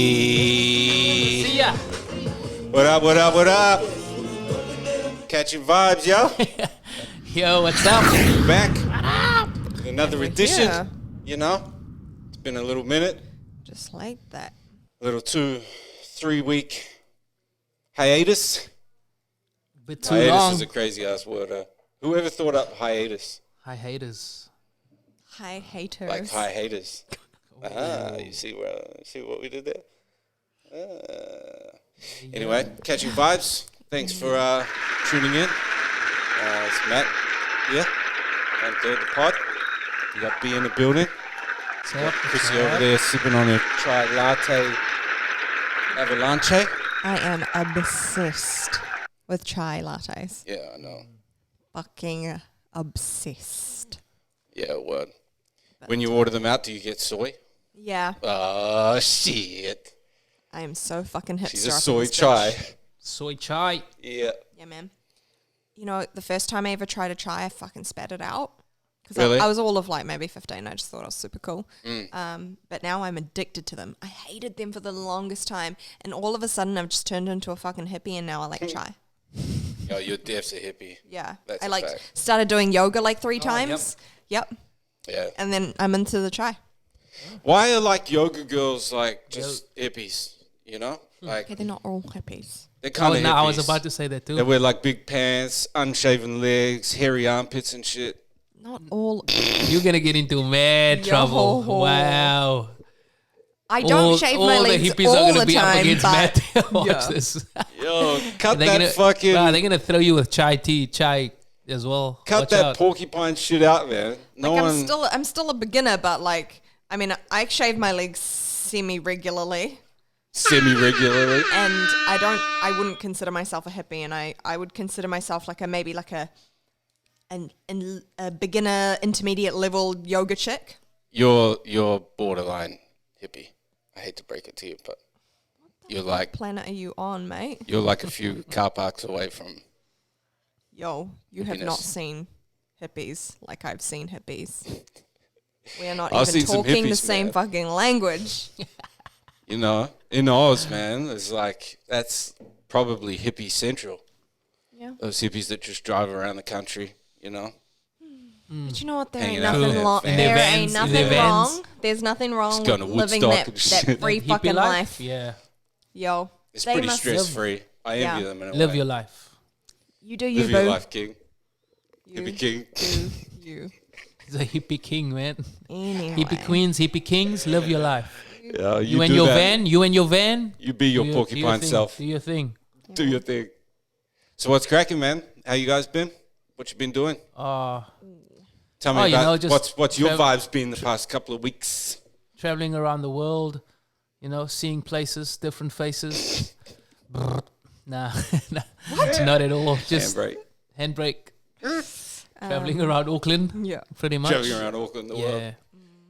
Hey. See ya. What up, what up, what up? Catching vibes, yo. Yo, what's up? Back with another edition. here. You know, it's been a little minute. Just like that. A little 2-3 week hiatus. Bit too Hiatus long. is a crazy ass word. Whoever thought up hiatus? Hi, haters. Hi, haters. Like high haters. You see what we did there? Anyway, catching vibes. Thanks for tuning in. It's Matt here. And third the pod. We got B in the building. What's up? Chrissy over there sipping on a chai latte avalanche. I am obsessed with chai lattes. Yeah, I know. Fucking obsessed. Yeah, word. When you order them out, do you get soy? Yeah, Oh, shit. I am so fucking hipster. She's a up in soy this chai. bitch. Soy chai. Yeah. Yeah, man. You know, the first time I ever tried a chai, I fucking spat it out. Because Really? I was all of like maybe 15. I just thought I was super cool. But now I'm addicted to them. I hated them for the longest time. And all of a sudden I've just turned into a fucking hippie and now I like chai. Yo, you're def's a hippie. Yeah. That's I a like fact. started doing yoga like 3 yep. times. Yep. Yeah. And then I'm into the chai. Why are like yoga girls like just hippies? You know, like Okay, they're not all hippies. they're kind of hippies. I was about to say that They too. wear like big pants, unshaven legs, hairy armpits and shit. Not all. You're gonna get into mad Yo. trouble. Wow. I don't shave my legs the hippies all are gonna the be up time, against but Matt. Watch yeah. this. Yo, cut They're that gonna, fucking, they're gonna throw you with chai as well. cut Watch that out. porcupine shit out, man. No like one. I'm still a beginner, but like, I mean, I shave my legs semi-regularly, Semi-regularly. and I wouldn't consider myself a hippie, and I would consider myself like a beginner, intermediate level yoga chick. You're borderline hippie. I hate to break it to you, but you're like Planet are you on, mate? you're like a few car parks away from. Yo, you have not Hippiness. seen hippies like I've seen hippies. We are not I've even seen some talking the hippies, same man. fucking language. You know, in Oz, man, it's like that's probably hippie central. Yeah. Those hippies that just drive around the country, you know. But you know what? There Hanging ain't out nothing in wrong. their There vans. ain't In their nothing vans. wrong. There's nothing wrong Just with going to living Woodstock that, and shit. that free Hippie fucking life. Yeah. Yo, It's they pretty must- stress free. I envy Yeah. them in a Live way. your life. You do you, Live boo. your life, king. You Hippie king. do you. He's a hippie king, man. Anyway. Hippie queens, hippie kings, live your life. Yeah, You and do your that. van, you and your van. You be your do porcupine thing, self. Do your thing. Do your thing. So what's cracking, man? How you guys been? What you been doing? Tell me Oh, you about know, just what's your trav- vibes been the past couple of weeks. Traveling around the world, you know, seeing places, different faces. Nah, nah, not at all. Just Handbrake. handbrake. Traveling around Auckland, Yeah. pretty much. Traveling around Auckland, the world. Yeah.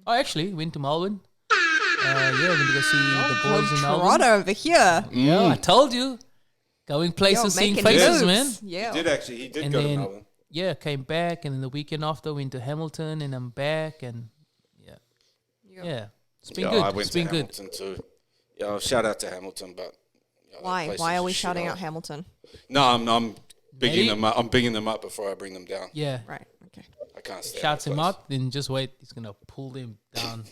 Oh, actually, went to Melbourne. Yeah, went to go see the boys in Melbourne. Toronto over here. Yeah, I told you. Going places, seeing making faces, moves. man. Yeah. He did And go to then, Melbourne. yeah, came back, and then the weekend after went to Hamilton, and I'm back, and yeah, it's been Yeah, good. I went It's to been good. Hamilton too. Yeah, shout out to Hamilton, but that Why? place Why is are we a shouting shithole. out Hamilton? No, I'm bigging Maybe- them up. I'm bigging them up before I bring them down. Yeah, Right. Okay. I can't stand shouts that him place. out, then just wait. He's gonna pull them down.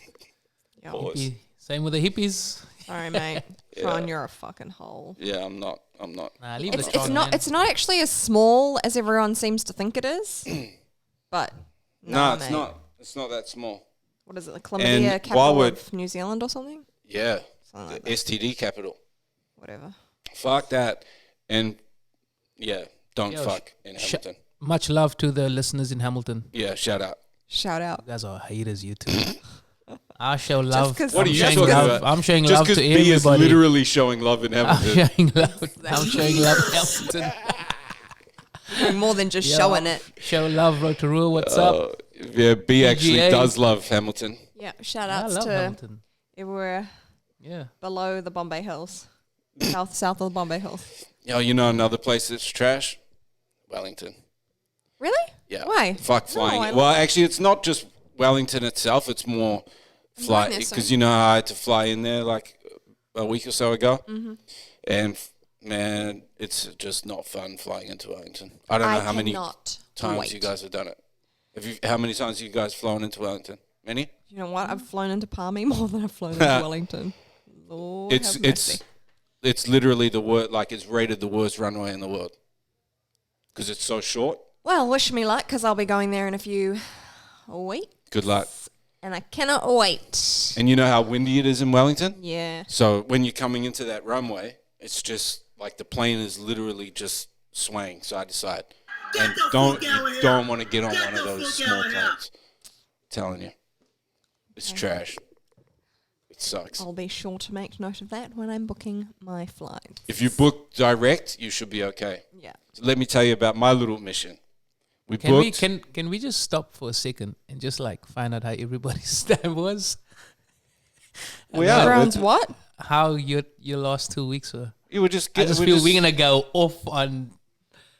Yeah. Pause. Same with the hippies. Sorry, mate. Yeah. Tron, you're a fucking hole. Yeah, I'm not. Nah, leave It's the strong not man. it's not actually as small as everyone seems to think it is. But No, nah, it's mate. not. It's not that small. What is it? The chlamydia while capital we're- of New Zealand or something? Yeah, Something the like that. STD capital. Whatever. Fuck that. And yeah, don't Yo, fuck in sh- Hamilton. Much love to the listeners in Hamilton. Yeah, shout out. Shout out. You guys are haters, you two. I show love. 'cause- What are I'm you showing talking love. about? I'm showing Just love because to B is everybody. literally showing love in I'm Hamilton. showing love. I'm showing love, Hamilton. More than just Yo, showing it. Show love, Rotorua. What's up? Yeah, B actually PGA. does love Hamilton. Yeah. Shout I outs love to Hamilton. everywhere Yeah. below the Bombay Hills. south of the Bombay Hills. You know another place that's trash? Wellington. Really? Yeah. Why? Fuck No, flying. I Well, actually, it's not just Wellington itself. It's more fly there soon. because you know I had to fly in there like a week or so ago, and man, it's just not fun flying into Wellington. I don't know how many times you guys have done it. How many times have you guys flown into Wellington? Many? You know what? I've flown into Palmy more than I've flown into Wellington. Lord have mercy. It's literally the worst. Like it's rated the worst runway in the world because it's so short. Well, wish me luck because I'll be going there in a few weeks. Good luck. And I cannot wait. And you know how windy it is in Wellington? Yeah. So when you're coming into that runway, it's just like the plane is literally just swaying side to side. And you don't want to get on one of those small planes. I'm telling you. It's trash. It sucks. I'll be sure to make note of that when I'm booking my flight. If you book direct, you should be okay. Yeah. So let me tell you about my little mission. Can we just stop for a second and just like find out how everybody's time was? Everyone's what? How your last 2 weeks were. You were just. I just feel we're gonna go off on.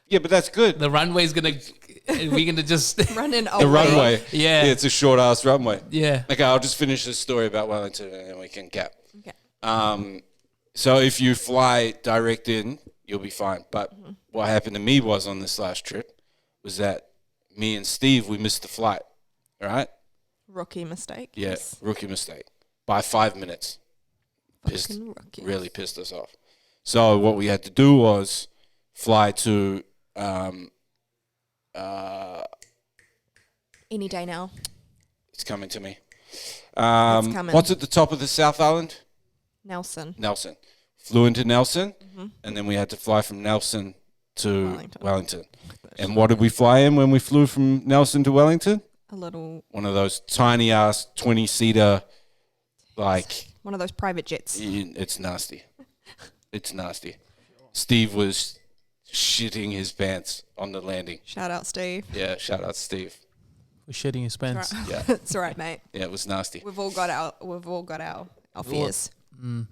Yeah, but that's good. The runway's gonna. We're gonna just run in the runway. Yeah, it's a short ass runway. Yeah. Okay, I'll just finish this story about Wellington and then we can cap. Okay. So if you fly direct in, you'll be fine. But what happened to me was on this last trip was that me and Steve, we missed the flight. All right? Rookie mistake. Yeah, Yes. rookie mistake. By 5 minutes. Fucking rookies. Really pissed us off. So what we had to do was fly to Any day now. it's coming to me. coming. What's at the top of the South Island? Nelson. Flew into Nelson, and then we had to fly from Nelson to Wellington. And what did we fly in when we flew from Nelson to Wellington? A little. One of those tiny ass 20-seater, like. One of those private jets. It's nasty. It's nasty. Steve was shitting his pants on the landing. Shout out, Steve. Yeah, shout out Steve. For shitting his pants. Right. Yeah. It's all right, mate. Yeah, it was nasty. We've all got our fears.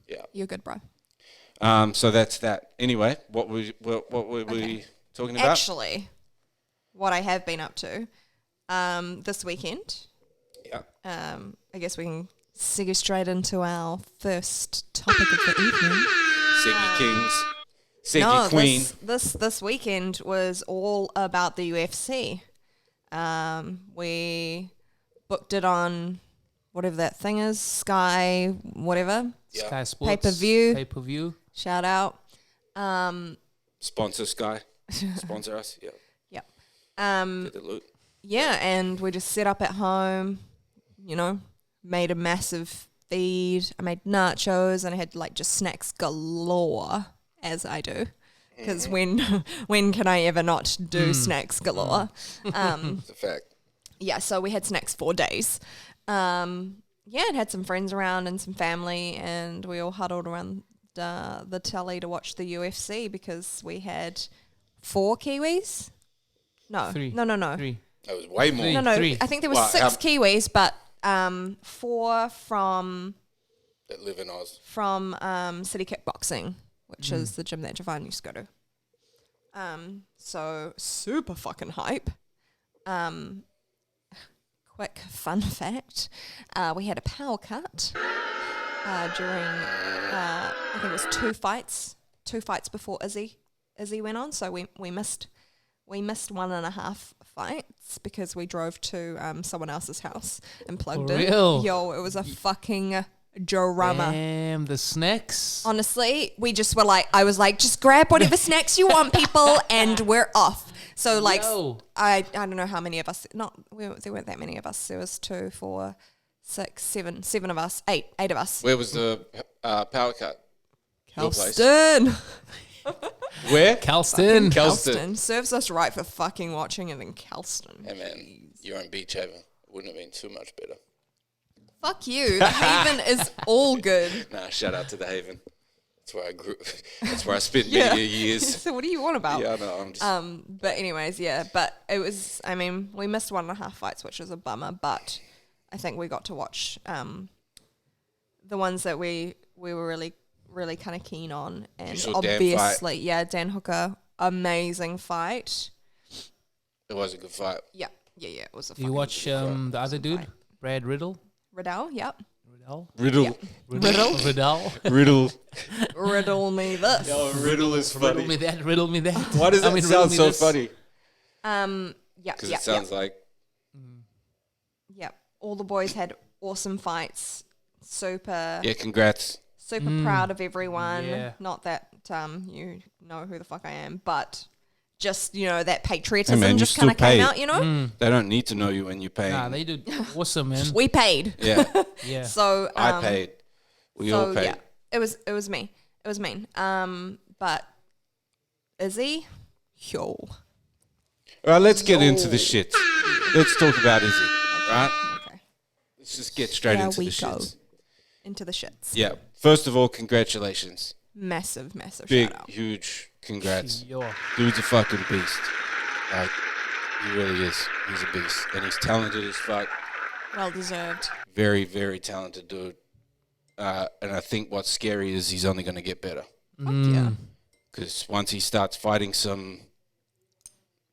Yeah. You're good, bro. So that's that. Anyway, what were we talking about? Actually, what I have been up to this weekend. Yeah. I guess we can segue straight into our first topic of the evening. Seggy Kings. Seggy Queen. This weekend was all about the UFC. We booked it on whatever that thing is, Sky, whatever. Yeah. Sky Sports. Pay-per-view. Shout out. Sponsor Sky. Sponsor us. Yeah. Yep. Get the loot. Yeah, and we just set up at home, made a massive feed. I made nachos and I had like just snacks galore, as I do. Because when can I ever not do snacks galore? It's a fact. Yeah, so we had snacks for days. And had some friends around and some family, and we all huddled around the telly to watch the UFC because we had 4 Kiwis. No, 3. No. 3. That was way more. No. 3. I think there was 6 Kiwis, but 4 from That live in Oz. City Kickboxing, which is the gym that Javon used to go to. So super fucking hype. Quick fun fact: we had a power cut during I think it was 2 fights before Izzy went on. So we missed 1.5 fights because we drove to someone else's house and plugged in. Real? Yo, it was a fucking drama. Damn, the snacks. Honestly, we just were like, I was like, just grab whatever snacks you want, people, and we're off. So like, Yo. I don't know how many of us. There weren't that many of us. There was 2, 4, 6, 7 of us, 8 of us. Where was the power cut? Your place? Kelston. Where? Kelston. Kelston serves us right for fucking watching it in Kelston. Hey man, you're on Beach Haven. Wouldn't have been too much better. Fuck you. The Haven is all good. Nah, shout out to the Haven. That's where I grew. That's where I spent many years. So what do you want about? Yeah, I know. I'm just. But anyways, yeah. But it was. I mean, we missed 1.5 fights, which was a bummer. But I think we got to watch the ones that we were really kind of keen on, and saw obviously, Dan Hooker, amazing fight. It was a good fight. Yeah. It was a. Do you watch the other dude, fight. Brad Riddle? Riddell, yep. Riddle. Riddle? Riddle. Riddle me this. Yo, riddle is Riddle funny. me that. Riddle me that. Why does that riddle sound me so this. funny? Yeah, Because yeah, it sounds like yeah. All the boys had awesome fights. Super, yeah. Congrats. super proud of everyone. Yeah. Not that you know who the fuck I am, but just that patriotism Hey man, you just kind of still came paid. out. They don't need to know you when you're paying. Nah, they did awesome, man. We paid, Yeah, Yeah. so I paid. We all paid. yeah, it was me. It was mean. But Izzy, yo, All right, let's get into the shit. Let's talk about Izzy. Right? okay, Let's just get straight Here into we the go. shits. into the shits. Yeah. First of all, congratulations. Massive Big, shout out. huge congrats. Yo. Dude's a fucking beast. Like, he really is. He's a beast. And he's talented as fuck. Well deserved. Very, very talented dude. And I think what's scary is he's only going to get better. Fuck yeah. Because once he starts fighting some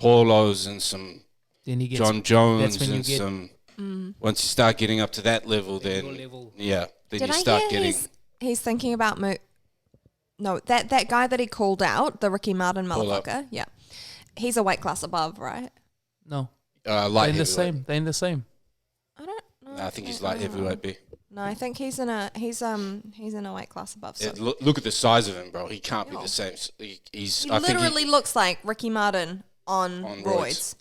Paulos and some Then he gets John Jones that's when you and get some... Once you start getting up to that level, then... your level. Yeah. Then Did you I start hear getting... he's thinking about no, that guy that he called out, the Ricky Martin Paulo. motherfucker. Yeah, he's a weight class above, right? No. light They're in the heavyweight. same. They're in the same. I don't know. No, I think he's light heavyweight, B. No, I think he's in a weight class above. So Yeah, look at the size of him, bro. He can't be Yo. the same. He's. he I think literally looks like Ricky Martin on On roids. roids.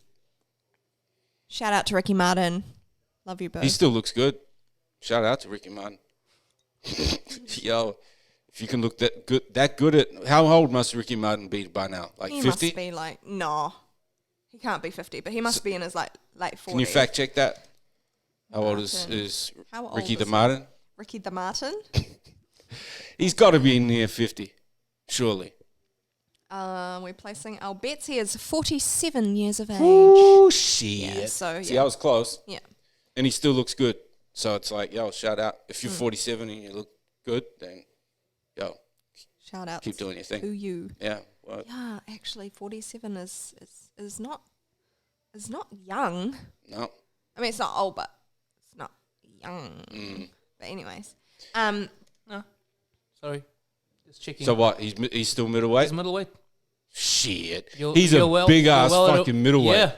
Shout out to Ricky Martin. Love you, bro. he still looks good. Shout out to Ricky Martin. Yo, if you can look that good at how old must Ricky Martin be by now? Like He 50? must be like no, he can't be 50, but he must be in his late 40s. Can you fact check that? How old Martin. is How old Ricky is the he? Martin? Ricky the Martin. He's got to be near 50, surely. We're placing our bets. He is 47 years of age. Oh shit! Yeah, so, See, yeah. I was close, Yeah. and he still looks good. So it's like, yo, shout out. If you're 47 and you look good, then yo, Shout out keep doing your to thing. you. Yeah. Well, Yeah, actually 47 is not young. no. I mean, it's not old, but it's not young. Mm. But anyways, No. Sorry. Just checking. So what? He's still middleweight. He's middleweight. Shit. You're- He's you're a well- big you're ass well- fucking middleweight. Yeah.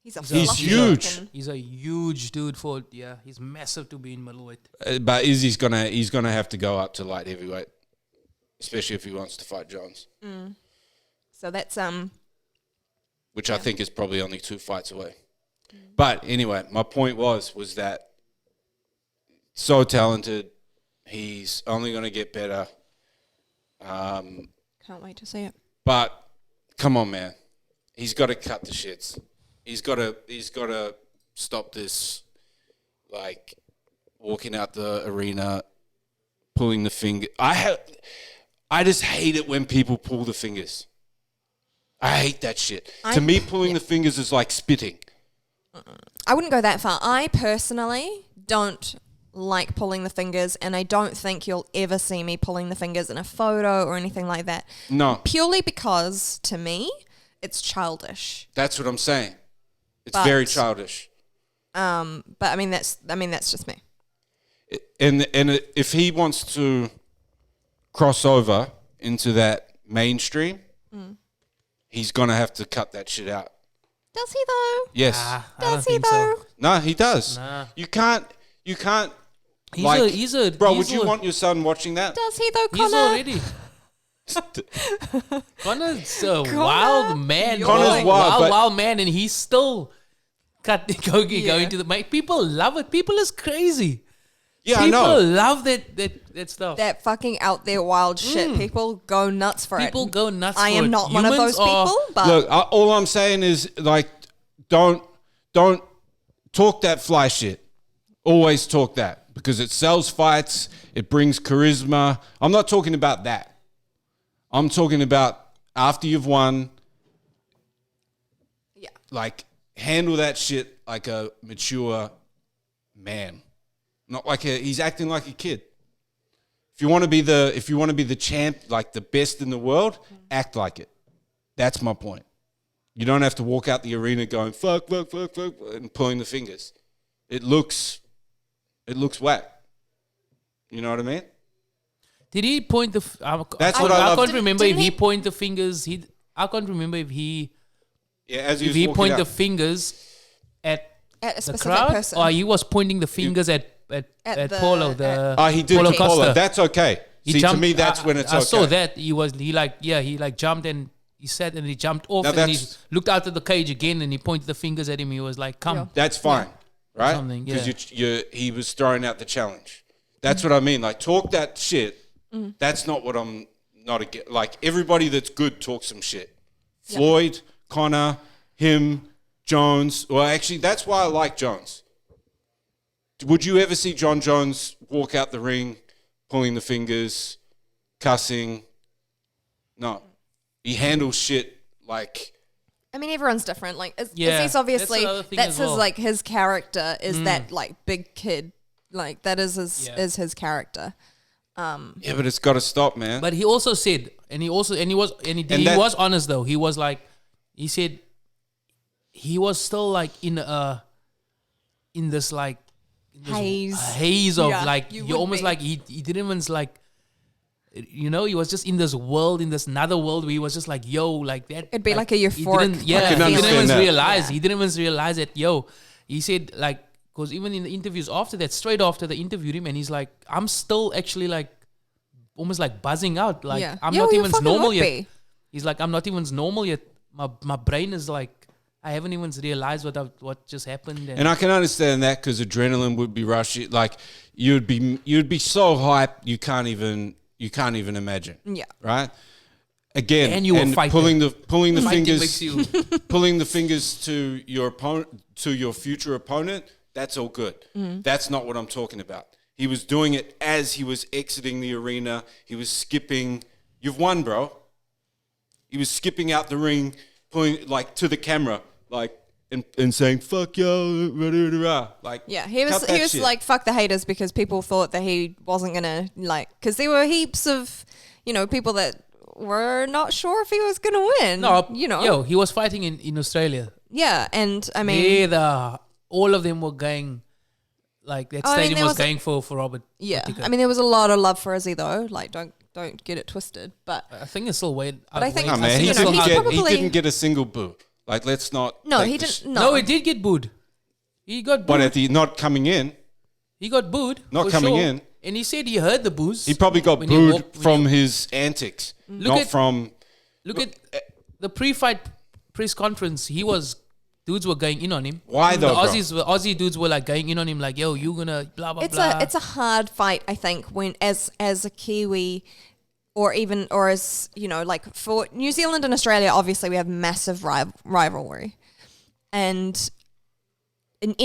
he's a He's fluffy huge. looking- He's a huge dude for he's massive to be in middleweight. But Izzy's gonna have to go up to light heavyweight, especially if he wants to fight Jones, So that's which I think is probably only 2 fights away. But anyway, my point was that so talented, he's only gonna get better. can't wait to see it. But come on, man, he's got to cut the shits. He's got to stop this, like walking out the arena, pulling the finger. I just hate it when people pull the fingers. I hate that shit. To me, pulling the fingers is like spitting. I wouldn't go that far. I personally don't like pulling the fingers, and I don't think you'll ever see me pulling the fingers in a photo or anything like that. No, Purely because, to me, it's childish. that's what I'm saying. It's But- very childish. But I mean that's just me. And if he wants to cross over into that mainstream, he's gonna have to cut that shit out. Does he though? Yes. I don't Does he think so. though? No, he does. Nah. You can't. He's like, he's a bro, he's would you a- want your son watching that? Does he though, He's Connor? already. Connor's a wild man. you're Connor's like- wild, but- wild man, and he's still going to the mic. People love it. People is crazy. Yeah, People I know. love that stuff. That fucking out there wild shit. People go nuts for People it. go nuts. I for am it. not one of Humans those are- people, but Look, all I'm saying is like, don't talk that fly shit. Always talk that because it sells fights. It brings charisma. I'm not talking about that. I'm talking about after you've won. yeah. Like handle that shit like a mature man, not like he's acting like a kid. If you want to be the champ, like the best in the world, act like it. That's my point. You don't have to walk out the arena going fuck, fuck, fuck, fuck, and pulling the fingers. It looks whack. You know what I mean? Did he point the? That's what I love. can't remember if Didn't he he- pointed the fingers. I can't remember if he Yeah, as he if was he walking pointed the out. fingers at At a the specific crowd, person. or he was pointing the fingers at the- Paulo. He did Paulo to Paulo. Costa. That's okay. He See, jumped, to me, that's when it's I okay. saw that he jumped and he sat and he jumped off Now and he that's- looked out at the cage again and he pointed the fingers at him. He was like, "Come." Yeah. That's fine, right? Something, Because he was throwing out the challenge. That's what I mean. Like, talk that shit. That's not what I'm not against. Like, everybody that's good talks some shit. Floyd, Connor, him, Jones. Well, actually, that's why I like Jones. Would you ever see John Jones walk out the ring, pulling the fingers, cussing? No. He handles shit like... I mean, everyone's different. Like, Yeah, Izzy's obviously that's another thing that's as his well. like his character is that like big kid. Like that is his character. Yeah, but it's got to stop, man. But he also said, he was honest though. He was like, he said, he was still like in this like haze of like you you would almost be. like he didn't even like, you know, he was just in this world, in this another world where he was just like, yo, like that. It'd be like a he euphoric didn't- Yeah, I can he didn't understand even that. realize. Yeah. He didn't even realize that. Yo, he said like, because even in the interviews after that, straight after they interviewed him, and he's like, I'm still actually like, almost like buzzing out. Like I'm not you even fucking normal would yet. be. He's like, I'm not even normal yet. My brain is like, I haven't even realized what just happened. And I can understand that because adrenaline would be rushing. Like you'd be so hyped you can't even imagine. Yeah. Right. Again, And you were fighting. pulling the Fighting fingers, makes you. pulling the fingers to your opponent, to your future opponent. That's all good. That's not what I'm talking about. He was doing it as he was exiting the arena. He was skipping. You've won, bro. He was skipping out the ring, pulling like to the camera, like and saying "fuck yo," like Yeah, he cut was that he was shit. like fuck the haters because people thought that he wasn't gonna like because there were heaps of people that were not sure if he was gonna win. No, Yo, he was fighting in Australia. yeah, and I mean, All of them were going, like that I mean, stadium there was was going for Robert. yeah, Whittaker. I mean there was a lot of love for Izzy though. Like don't get it twisted, but I think it's still way. But I think- Oh, man, he you know, didn't he's get probably- he didn't get a single boo. Like let's not. no, take he the didn't. No, he did get booed. He got But booed. at the not coming in, He got booed. Not for coming sure. in. And he said he heard the boos. he probably got when he booed walked- when from he- his antics, Look not at- from. Look at the pre-fight press conference. Dudes were going in on him. Why though, bro? The Aussie dudes were like going in on him, like, "Yo, you gonna blah blah blah." it's a hard fight. I think when as a Kiwi. Or as like for New Zealand and Australia, obviously we have massive rivalry, and in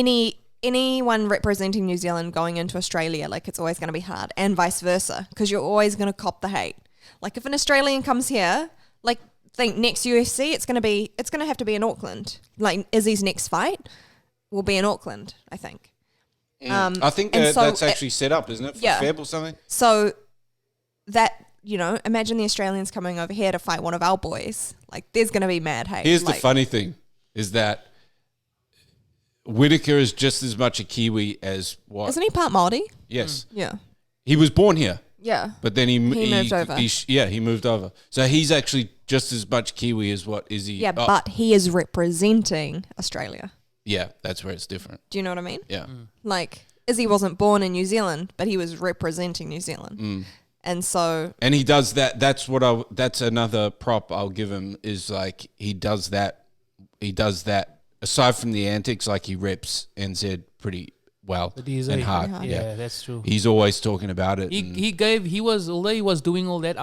anyone representing New Zealand going into Australia, like it's always going to be hard, and vice versa, because you're always going to cop the hate. Like if an Australian comes here, like think next UFC, it's going to have to be in Auckland. Like Izzy's next fight will be in Auckland, I think. I think and so that's actually set up, isn't it? For yeah. Feb or something. So that, imagine the Australians coming over here to fight one of our boys. Like, there's going to be mad hate. Here's like, the funny thing, is that Whittaker is just as much a Kiwi as what? Isn't he part Māori? Yes. Yeah. He was born here, Yeah. but then he moved over. He moved over. So he's actually just as much Kiwi as what Izzy. Yeah, oh, but he is representing Australia. yeah, that's where it's different. Do you know what I mean? Yeah. Like, Izzy wasn't born in New Zealand, but he was representing New Zealand. And so, And he does that. That's another prop I'll give him is like he does that. Aside from the antics, like he reps NZ pretty well But he's and a- hard. hard. Yeah, that's true. He's always talking about it. and- Although he was doing all that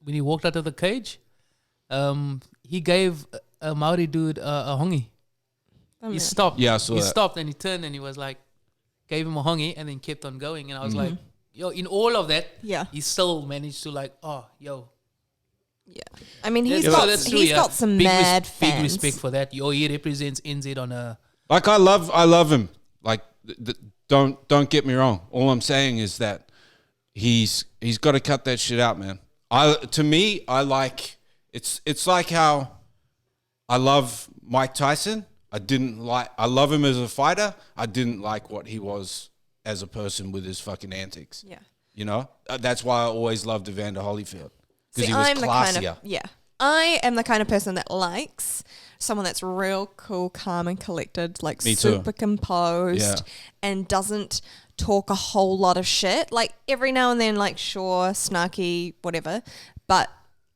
when he walked out of the cage, he gave a Maori dude a hongi. He stopped. Yeah, I saw He that. stopped and he turned and he was like, gave him a hongi and then kept on going. And I was like, yo, in all of that, Yeah. he still managed to like, oh, yo. yeah. I mean, That's got some big mad big fans. respect for that. Yo, he represents NZ on a. Like I love him. Like don't get me wrong. All I'm saying is that he's got to cut that shit out, man. I like it's like how I love Mike Tyson. I love him as a fighter. I didn't like what he was as a person with his fucking antics. Yeah. You know, that's why I always loved Evander Holyfield, because he was I'm classier. I am the kind of person that likes someone that's real cool, calm and collected, like Me too. super composed and doesn't talk a whole lot of shit. Like every now and then, like sure, snarky, whatever. But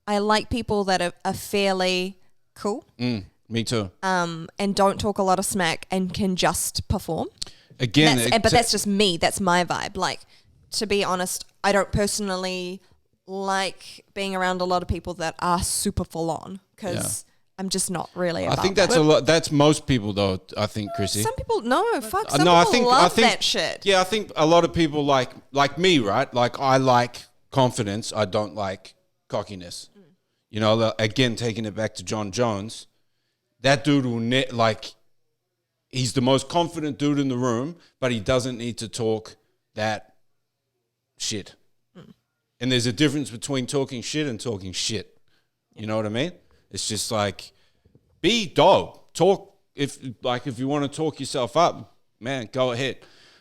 I like people that are fairly cool. Me too. And don't talk a lot of smack and can just perform. Again, but that's just me. That's my vibe. Like, to be honest, I don't personally like being around a lot of people that are super full on, because I'm just not really about I think that's that. a lot. That's most people, though. I think, Chrissy. Some people, some people love that shit. Yeah, I think a lot of people like me, right? Like, I like confidence. I don't like cockiness. You know, again, taking it back to John Jones, that dude will he's the most confident dude in the room, but he doesn't need to talk that shit. And there's a difference between talking shit and talking shit. You know what I mean? It's just like, be dog. Talk if you want to talk yourself up, man, go ahead.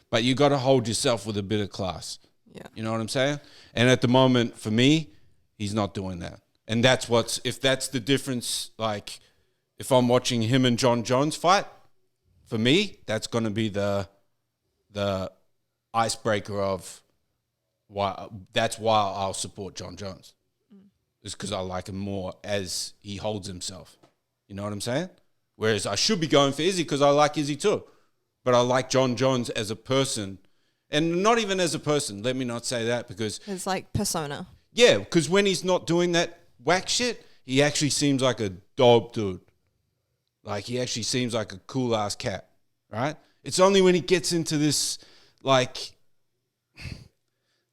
But you got to hold yourself with a bit of class. Yeah. You know what I'm saying? And at the moment, for me, he's not doing that. And if that's the difference, like if I'm watching him and John Jones fight, for me, that's going to be the icebreaker of why. That's why I'll support John Jones. It's because I like him more as he holds himself. You know what I'm saying? Whereas I should be going for Izzy because I like Izzy too. But I like John Jones as a person. And not even as a person. Let me not say that, because It's like persona. yeah, because when he's not doing that whack shit, he actually seems like a dope dude. Like, he actually seems like a cool ass cat, right? It's only when he gets into this, like,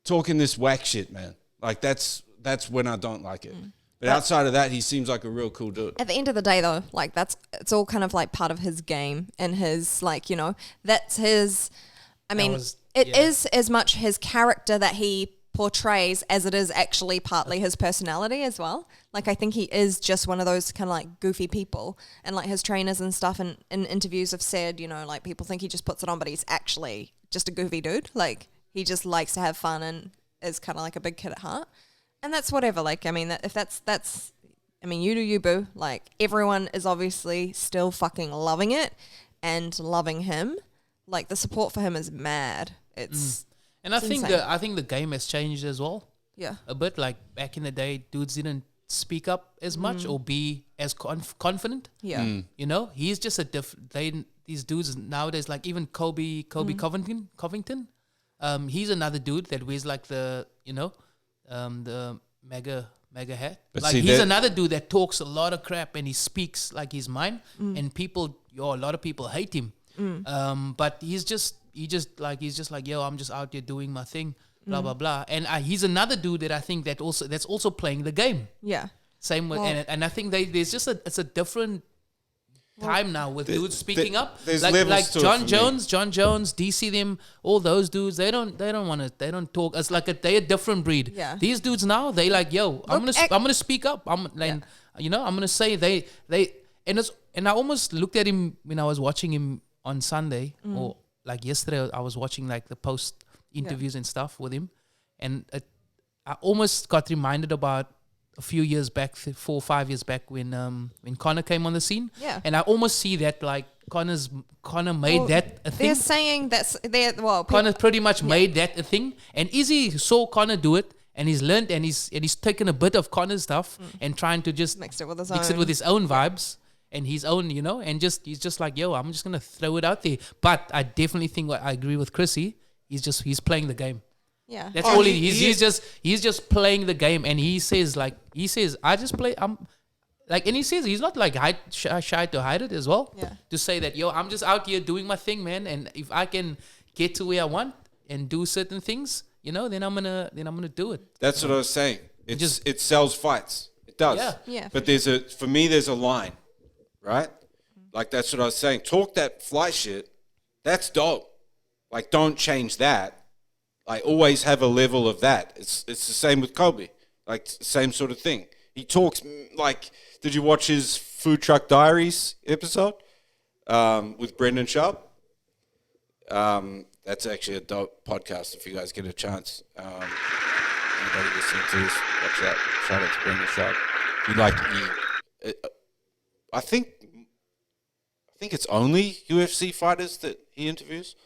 talking this whack shit, man. Like, that's when I don't like it. But outside of that, he seems like a real cool dude. At the end of the day, though, like it's all kind of like part of his game and his, like, you know, that's his. I mean, it is as much his character that he portrays as it is actually partly his personality as well. Like, I think he is just one of those kind of like goofy people, and like his trainers and stuff and in interviews have said, you know, like people think he just puts it on, but he's actually just a goofy dude. Like, he just likes to have fun and is kind of like a big kid at heart. And that's whatever. Like, I mean, if that's, I mean, you do you, boo. Like, everyone is obviously still fucking loving it and loving him. Like, the support for him is mad. It's and I think insane. the game has changed as well. Yeah. A bit. Like, back in the day, dudes didn't speak up as much or be as confident. Yeah. You know, he's just a these dudes nowadays, like even Kobe Covington. He's another dude that wears like the, you know, the mega hat. But like, see, he's another dude that talks a lot of crap and he speaks like he's mine, and a lot of people hate him. But he's just like, yo, I'm just out there doing my thing, blah blah blah. And he's another dude that I think that's also playing the game. Yeah. Same with, and I think it's a different time now with dudes speaking up. There's like levels to it John for me. Jones, DC them, all those dudes. They don't talk. It's like they're a different breed. Yeah. These dudes now, they like, yo, I'm gonna speak up. I'm gonna say and I almost looked at him when I was watching him on Sunday or like yesterday. I was watching like the post interviews and stuff with him, and I almost got reminded about a few years back, 4 or 5 years back, when Connor came on the scene. Yeah. And I almost see that like Connor made that a thing. They're saying Connor pretty much made that a thing. And Izzy saw Connor do it, and he's learned, and he's taken a bit of Connor's stuff and trying to just mix it with his own vibes and his own, you know, and he's just like, yo, I'm just gonna throw it out there. But I definitely think I agree with Chrissy. He's playing the game. Yeah. That's all he's just playing the game, and he says I just play. I'm like, and he says he's not like shy to hide it as well. Yeah. To say that, yo, I'm just out here doing my thing, man, and if I can get to where I want and do certain things, you know, then I'm gonna do it. That's what I was saying. It sells fights. It does. Yeah. Yeah. But for me, there's a line, right? Like, that's what I was saying. Talk that fly shit. That's dope. Like, don't change that. Like, always have a level of that. It's the same with Kobe. Like, same sort of thing. He talks like, did you watch his Food Truck Diaries episode with Brendan Sharp? That's actually a dope podcast if you guys get a chance. Anybody listening to this, watch that. Shout out to Brandon Sharp. I think it's only UFC fighters that he interviews.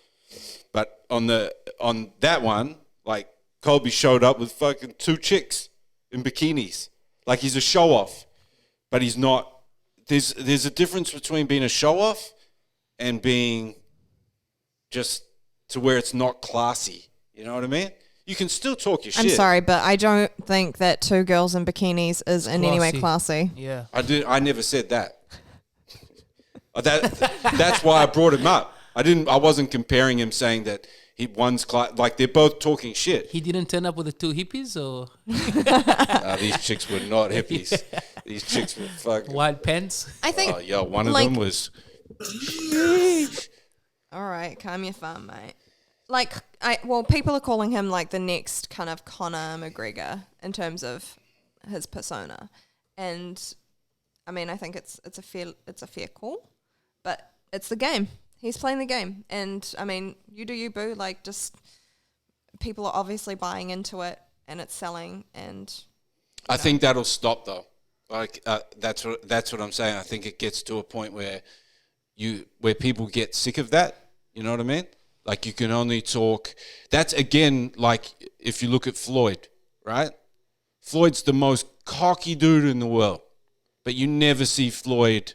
But on that one, like Colby showed up with fucking 2 chicks in bikinis. Like he's a show off, but he's not. There's a difference between being a show off and being just to where it's not classy. You know what I mean? You can still talk your shit. I'm sorry, but I don't think that 2 girls in bikinis is in any way classy. Yeah. I never said that. That's why I brought him up. I wasn't comparing him saying that one's like they're both talking shit. He didn't turn up with the 2 hippies or these chicks were not hippies. Yeah. These chicks were fucking white pants. I think one of them was all right, calm your fun, mate. Like people are calling him like the next kind of Conor McGregor in terms of his persona. And I mean, I think it's a fair call, but it's the game. He's playing the game. And I mean, you do you, boo. Like, just people are obviously buying into it and it's selling. And I think that'll stop though. Like that's what I'm saying. I think it gets to a point where people get sick of that. You know what I mean? Like you can only talk. That's again like if you look at Floyd, right? Floyd's the most cocky dude in the world, but you never see Floyd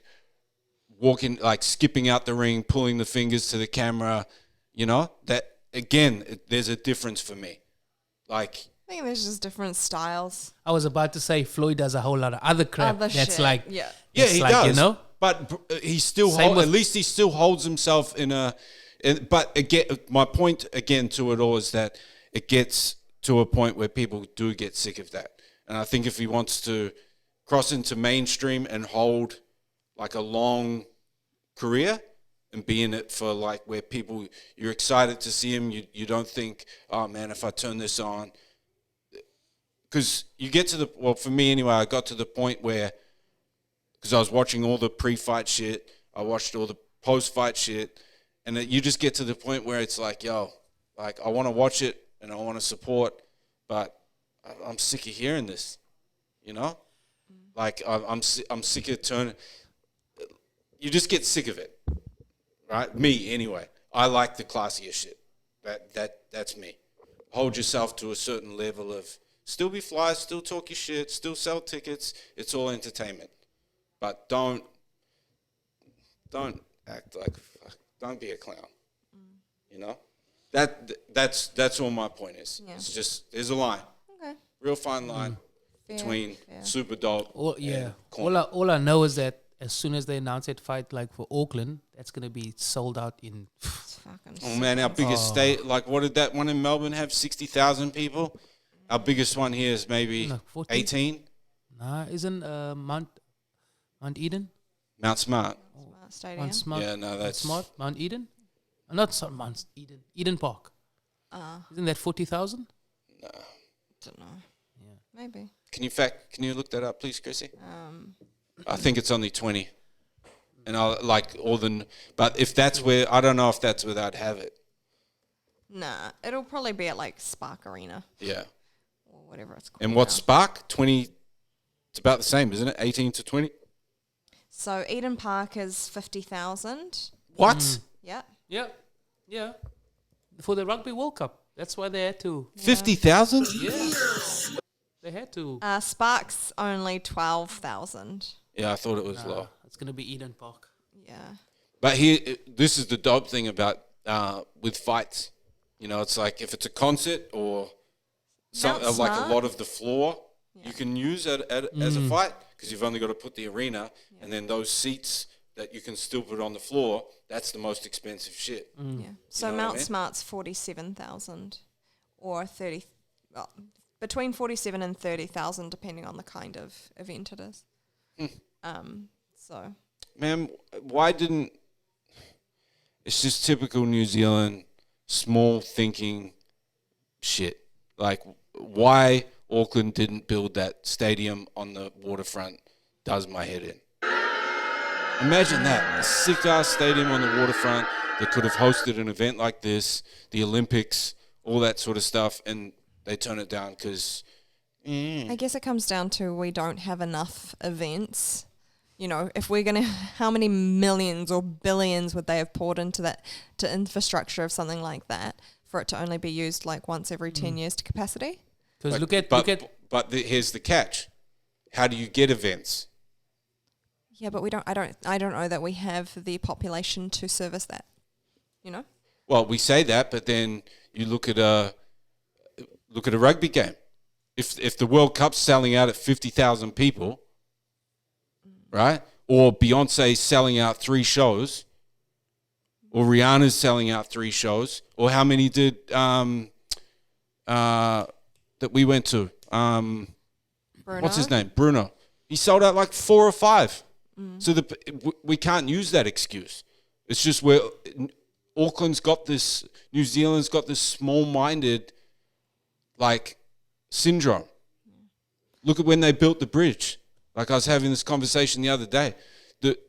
walking, like skipping out the ring, pulling the fingers to the camera. You know, that again, there's a difference for me. Like, I think there's just different styles. I was about to say Floyd does a whole lot of other crap. That's shit. like, yeah, he like, does. You know, but he still at least he still holds himself in a. But again, my point again to it all is that it gets to a point where people do get sick of that. And I think if he wants to cross into mainstream and hold like a long career and be in it for like where you're excited to see him, you don't think, oh man, if I turn this on, because you get to for me anyway, I got to the point where, because I was watching all the pre-fight shit, I watched all the post-fight shit, and you just get to the point where it's like, yo, like I want to watch it and I want to support, but I'm sick of hearing this, you know? Like I'm sick of turning. You just get sick of it, right? Me anyway. I like the classier shit. That's me. Hold yourself to a certain level of still be fly, still talk your shit, still sell tickets. It's all entertainment, but don't act like. Don't be a clown. You know? That's all my point is. Yeah. It's just there's a line. Okay. Real fine line between super dope and corny. All I know is that as soon as they announce that fight like for Auckland, that's gonna be sold out in oh man, our biggest state, like what did that one in Melbourne have? 60,000 people? Our biggest one here is maybe 18. Nah, isn't Mount Eden? Mount Smart. Stadium. Mount Smart. Yeah, no, that's Smart. Mount Eden. Not Mount Eden. Eden Park. Isn't that 40,000? No. Don't know. Yeah, maybe. Can you look that up, please, Chrissy? I think it's only 20. And I like but if that's where I don't know if that's where I'd have it. Nah, it'll probably be at like Spark Arena. Yeah. Or whatever it's called. And what's Spark? 20. It's about the same, isn't it? 18 to 20. So Eden Park is 50,000. What? Yeah. Yeah. For the Rugby World Cup. That's why they had to. 50,000? Yeah. They had to. Spark's only 12,000. Yeah, I thought it was low. It's going to be Eden Park. Yeah. But this is the dope thing about with fights. You know, it's like if it's a concert or something like a lot of the floor you can use as a fight because you've only got to put the arena and then those seats that you can still put on the floor, that's the most expensive shit. Yeah. So Mount Smart's 47,000 or 30, well, between 47 and 30,000 depending on the kind of event it is. So. Man, why didn't... It's just typical New Zealand small thinking shit. Like, why Auckland didn't build that stadium on the waterfront does my head in. Imagine that, a sick-ass stadium on the waterfront, They could have hosted an event like this, the Olympics, all that sort of stuff, and they turn it down because. I guess it comes down to we don't have enough events. You know, if we're going to, how many millions or billions would they have poured into that, to infrastructure of something like that for it to only be used like once every 10 years to capacity? Because But here's the catch. How do you get events? Yeah, but I don't know that we have the population to service that, you know? Well, we say that, but then you look at a rugby game. If the World Cup's selling out at 50,000 people, right? Or Beyonce's selling out 3 shows, or Rihanna's selling out 3 shows, or how many did that we went to? What's his name? Bruno. He sold out like 4 or 5. So we can't use that excuse. It's just where Auckland's got this, New Zealand's got this small-minded, like, syndrome. Look at when they built the bridge. Like I was having this conversation the other day.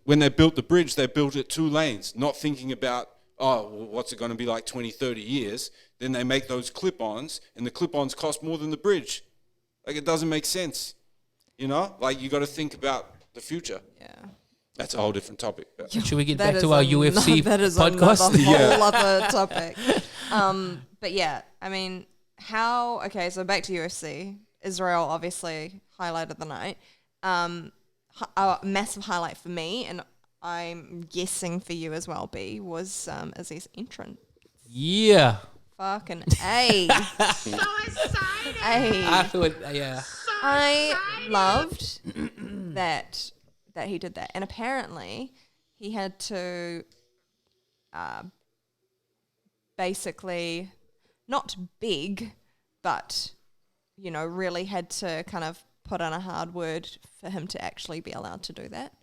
When they built the bridge, they built it 2 lanes, not thinking about, what's it going to be like 20, 30 years? Then they make those clip-ons, and the clip-ons cost more than the bridge. Like, it doesn't make sense. You know? Like, you got to think about the future. Yeah. That's a whole different topic. Should we get back to our UFC that is podcast? Another whole other topic. But yeah, I mean, so back to UFC. Israel obviously highlighted the night. A massive highlight for me, and I'm guessing for you as well, B, was Izzy's entrance. Yeah. Fucking A. So excited. I thought, yeah. I loved that he did that. And apparently he had to basically not beg, but, you know, really had to kind of put in a hard word for him to actually be allowed to do that.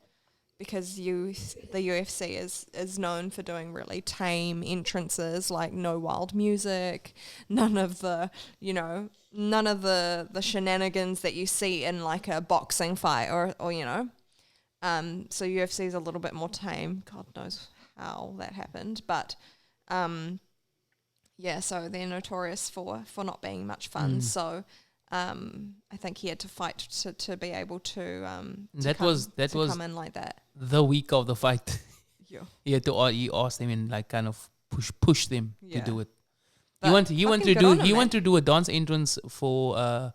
Because the UFC is known for doing really tame entrances, like no wild music, none of the shenanigans that you see in like a boxing fight or you know. So UFC is a little bit more tame. God knows how that happened, but so they're notorious for not being much fun. So I think he had to fight to be able to come in like that. The week of the fight. Yeah. He asked them and like kind of push them to do it. But He wanted to do a dance entrance for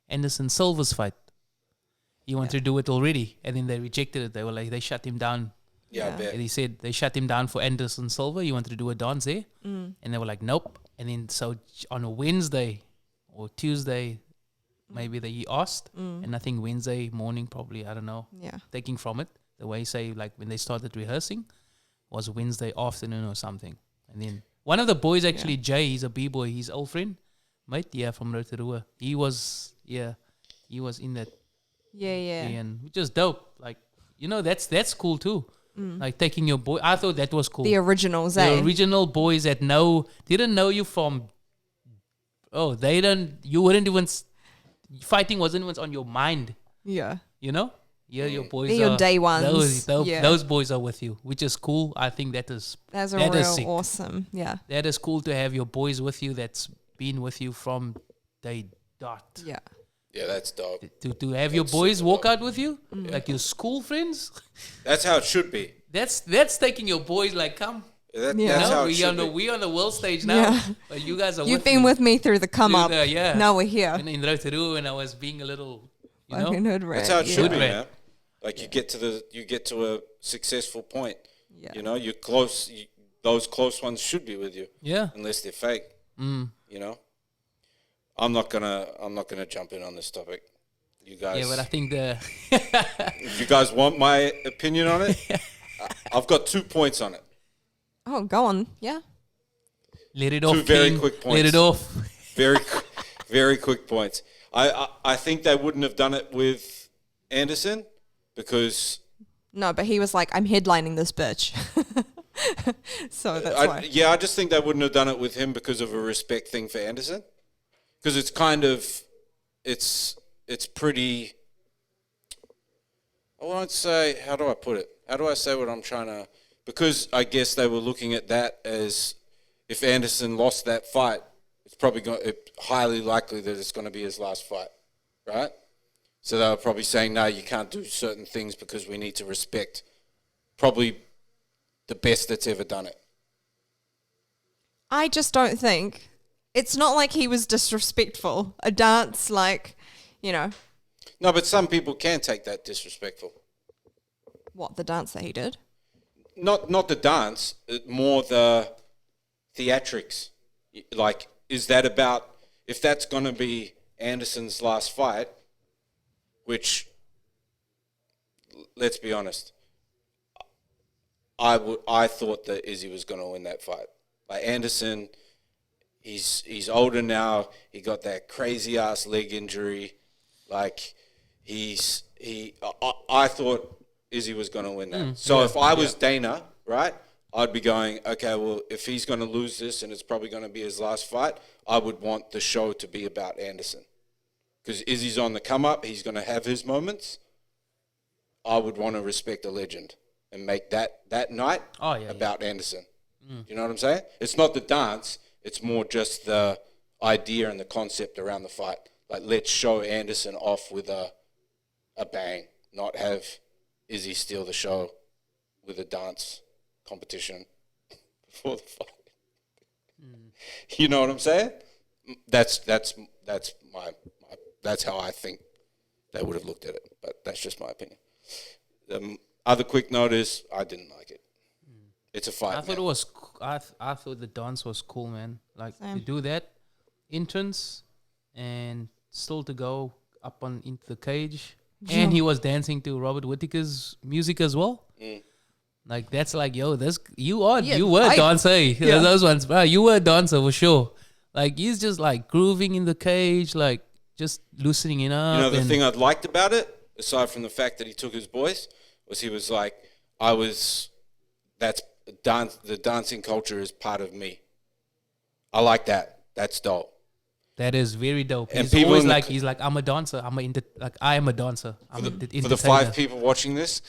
Anderson Silva's fight. He wanted to do it already, and then they rejected it. They shut him down. Yeah, I bet. And he said they shut him down for Anderson Silva. He wanted to do a dance there, and they were like, nope. And then so on a Wednesday or Tuesday, maybe he asked, and I think Wednesday morning probably, I don't know, taking from it, the way say like when they started rehearsing was Wednesday afternoon or something. And then one of the boys actually, Jay, he's a b-boy, his old friend, mate, from Rotorua. He was in that. Yeah. And which is dope. Like, you know, that's cool too. Like taking your boy. I thought that was cool. The originals, the original boys that didn't know you from. Oh, you wouldn't even. Fighting wasn't even on your mind. Yeah. You know? Yeah, your boys They're your day ones. Those boys are with you, which is cool. I think that's real awesome. Yeah. That is cool to have your boys with you that's been with you from day dot. Yeah. Yeah, that's dope. To have your boys walk out with you, like your school friends. That's how it should be. That's taking your boys like, come. That's how it should be. We're on the world stage now. But you guys are You've been with me through the come up. Yeah. Now we're here. And in Rotorua, and I was being a little, hood rat. That's how it should be, man. Like you get to a successful point. Yeah. You know, you're close. Those close ones should be with you. Yeah. Unless they're fake. You know. I'm not gonna jump in on this topic. You guys. Yeah, but I think if you guys want my opinion on it, I've got 2 points on it. Oh, go on. Yeah. Let it off. 2 very quick points. Let it off. Very quick points. I think they wouldn't have done it with Anderson because. No, but he was like, I'm headlining this bitch. So that's why. Yeah, I just think they wouldn't have done it with him because of a respect thing for Anderson. Because it's kind of, it's pretty, I won't say, how do I put it? How do I say what I'm trying to, because I guess they were looking at that as if Anderson lost that fight, it's probably highly likely that it's going to be his last fight, right? So they were probably saying, no, you can't do certain things because we need to respect probably the best that's ever done it. I just don't think it's not like he was disrespectful. A dance, like, you know. No, but some people can take that disrespectful. What, the dance that he did? Not the dance, more the theatrics. Like, is that about, if that's going to be Anderson's last fight, which, let's be honest, I thought that Izzy was going to win that fight. Like Anderson, he's older now. He got that crazy ass leg injury. Like I thought Izzy was going to win that. So if I was Dana, right, I'd be going, okay, well, if he's going to lose this and it's probably going to be his last fight, I would want the show to be about Anderson. Because Izzy's on the come up, he's going to have his moments. I would want to respect a legend and make that night about Anderson. You know what I'm saying? It's not the dance, it's more just the idea and the concept around the fight. Like, let's show Anderson off with a bang, not have Izzy steal the show with a dance competition before the fight. You know what I'm saying? That's how I think they would have looked at it, but that's just my opinion. Other quick note is I didn't like it. It's a fight. I thought it was. I thought the dance was cool, man. Like to do that entrance and still to go up on into the cage, and he was dancing to Robert Whittaker's music as well. Like that's like, yo, you were a dancer. Those ones, bro. You were a dancer for sure. Like he's just like grooving in the cage, like just loosening it up. You know, the thing I liked about it, aside from the fact that he took his boys, was he was like, the dancing culture is part of me. I like that. That's dope. That is very dope. And He's always like, he's like, I'm a dancer. I am a dancer. For the 5 people watching this,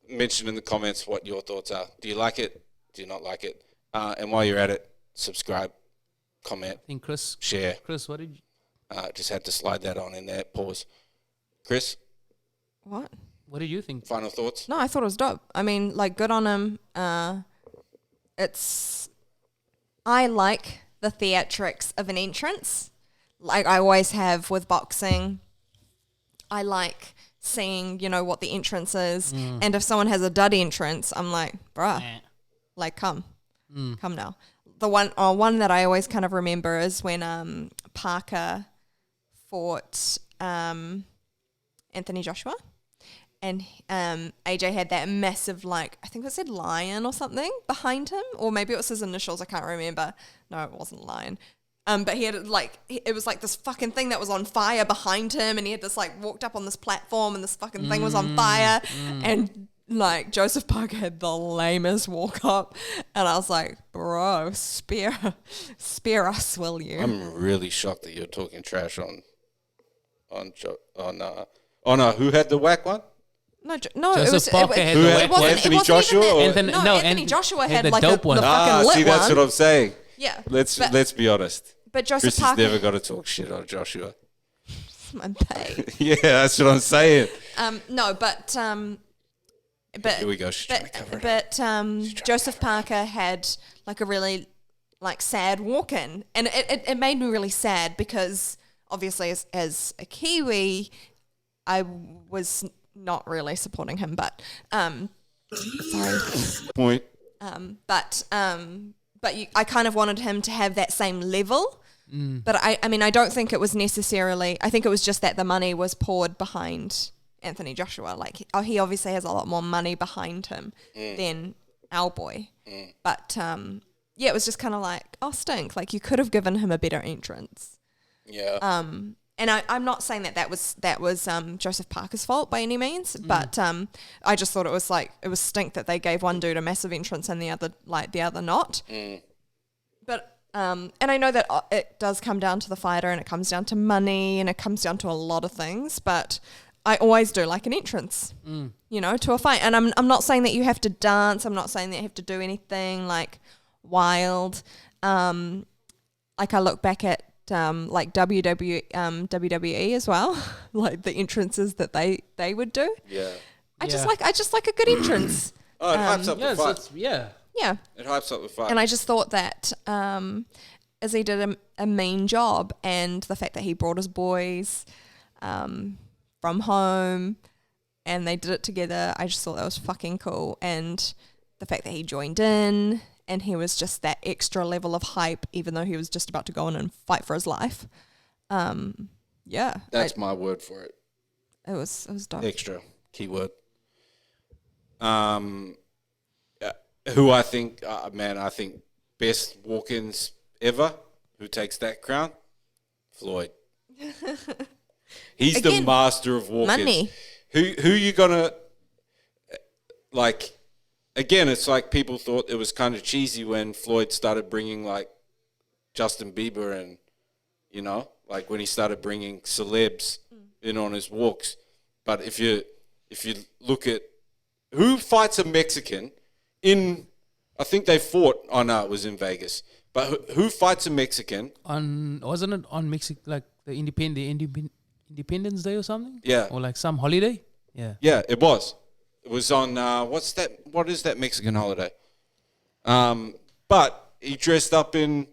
mention in the comments what your thoughts are. Do you like it? Do you not like it? And while you're at it, subscribe, comment, I think share. Chris, what did you? Just had to slide that on in there. Pause. Chris? What? What do you think? Final thoughts? No, I thought it was dope. I mean, like, good on him. I like the theatrics of an entrance, like I always have with boxing. I like seeing, what the entrance is. And if someone has a dud entrance, I'm like, bruh, like, come now. The one that I always kind of remember is when Parker fought Anthony Joshua. And AJ had that massive, like, I think it said lion or something behind him. Or maybe it was his initials, I can't remember. No, it wasn't lion. But he had, like, it was like this fucking thing that was on fire behind him. And he had this, like, walked up on this platform and this fucking thing was on fire. And, like, Joseph Parker had the lamest walk up. And I was like, bro, spare us, will you? I'm really shocked that you're talking trash on who had the whack one? No, Joseph Parker had the whack one. Anthony Joshua? Anthony Joshua had the like dope one. the fucking lit see, that's one. what I'm saying. Yeah. Let's be honest. But Joseph Chris has Parker, never got to talk shit on Joshua. my babe. Yeah, that's what I'm saying. No, but Here we go. She's trying to cover it. But Joseph Parker had like a really like sad walk-in, and it made me really sad because obviously as a Kiwi, I was not really supporting him, but sorry. Point. But I kind of wanted him to have that same level. But I mean, I don't think it was necessarily. I think it was just that the money was poured behind Anthony Joshua. Like, he obviously has a lot more money behind him than our boy. But yeah, it was just kind of like, oh, stink. Like, you could have given him a better entrance. Yeah. And I'm not saying that was Joseph Parker's fault by any means, but I just thought it was stink that they gave one dude a massive entrance and the other not. But and I know that it does come down to the fighter and it comes down to money and it comes down to a lot of things, but I always do like an entrance, to a fight. And I'm not saying that you have to dance. I'm not saying that you have to do anything like wild. Like I look back at like WWE as well, like the entrances that they would do. Yeah. I just like a good entrance. Oh, it hypes up the fight. Yeah. It hypes up the fight. And I just thought that Izzy did a mean job, and the fact that he brought his boys from home and they did it together, I just thought that was fucking cool. And the fact that he joined in and he was just that extra level of hype, even though he was just about to go in and fight for his life. That's my word for it. It was dope. Extra keyword. Who I think, I think best walk-ins ever. Who takes that crown? Floyd. He's Again, the master of walk-ins. money. Who you gonna like? Again, it's like people thought it was kind of cheesy when Floyd started bringing like Justin Bieber and like when he started bringing celebs in on his walks. But if you look at who fights a Mexican in, I think they fought. Oh no, it was in Vegas. But who fights a Mexican? Wasn't it on Mexico, like the Independence Day or something? Yeah. Or like some holiday? Yeah. Yeah, it was. It was on, what's that? What is that Mexican holiday? But he dressed up in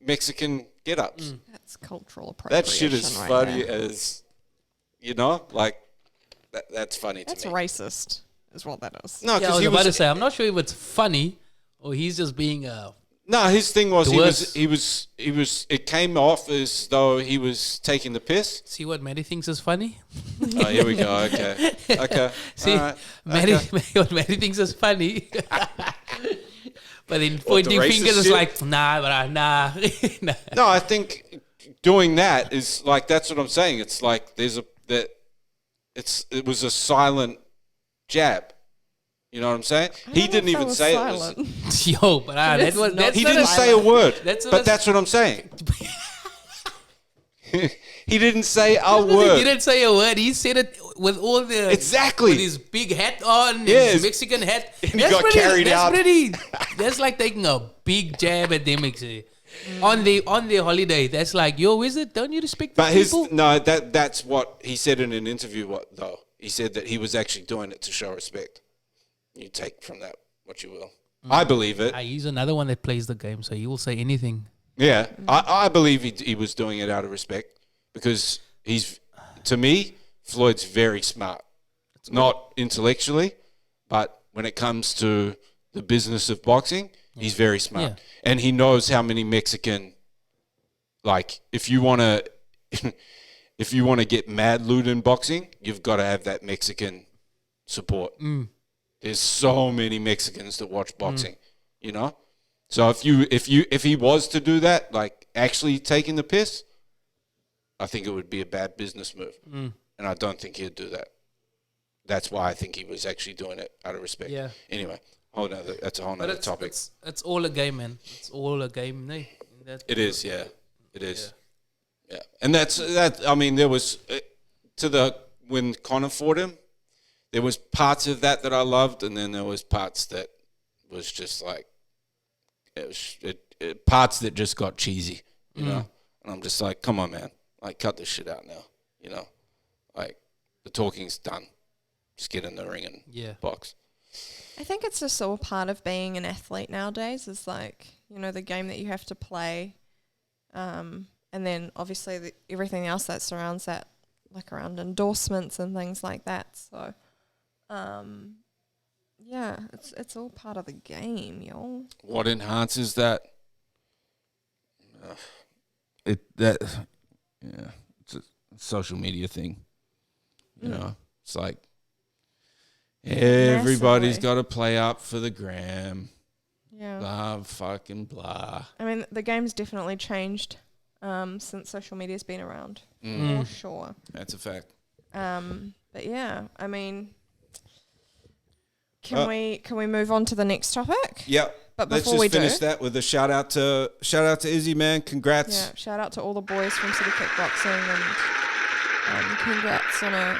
Mexican get-ups. That's cultural appropriation. That shit is right funny there. as, like, that's funny That's to me. racist, is what that is. No, Yeah, I because was he about to was. say, I'm not sure if it's funny or he's just being No, his thing was The worst. he was. It came off as though he was taking the piss. see what Maddie thinks is funny. Oh, here we go. Okay. See, All right. Maddie, Okay. what Maddie thinks is funny. But then What, pointing the racist fingers is shit? like, nah, but nah. Nah. No, I think doing that is like that's what I'm saying. It's like it was a silent jab. You know what I'm saying? He didn't even say it was. Yo, but that is was not that's He not didn't a- say a word. That's- But that's what I'm saying. He didn't say a He word. didn't say a word. He said it with all the Exactly. with his big hat on, Yes. his Mexican hat. And he got carried out. That's like taking a big jab at them actually. On their holiday. That's like, yo, is it? Don't you respect But these people? that's what he said in an interview. What though? He said that he was actually doing it to show respect. You take from that what you will. I believe it. He's another one that plays the game, so he will say anything. Yeah, I believe he was doing it out of respect because to me, Floyd's very smart. Not intellectually, but when it comes to the business of boxing, he's very smart. Yeah. And he knows how many Mexican, like, if you want to get mad loot in boxing, you've got to have that Mexican support. There's so many Mexicans that watch boxing, So if he was to do that, like actually taking the piss, I think it would be a bad business move, and I don't think he'd do that. That's why I think he was actually doing it out of respect. Yeah. Anyway, that's a whole But nother topic. it's all a game, man. It's all a game. No? It is, yeah. It is. Yeah. And that's that. I mean, there was when Conor fought him, there was parts of that I loved, and then there was parts that was just like parts that just got cheesy, you know. And I'm just like, come on, man, like cut this shit out now, like the talking's done. Just get in the ring and box. I think it's just all part of being an athlete nowadays is like, the game that you have to play. And then obviously everything else that surrounds that, like around endorsements and things like that. So, it's all part of the game, y'all. What enhances that? It's a social media thing. You know, it's like everybody's Massively. got to play up for the gram. Yeah. Blah, fucking blah. I mean, the game's definitely changed since social media's been around, for sure. That's a fact. But yeah, I mean, can we move on to the next topic? Yep. But Let's before just we finish do, that with a shout out to Izzy, man. Congrats. shout out to all the boys from City Kickboxing and Congrats on a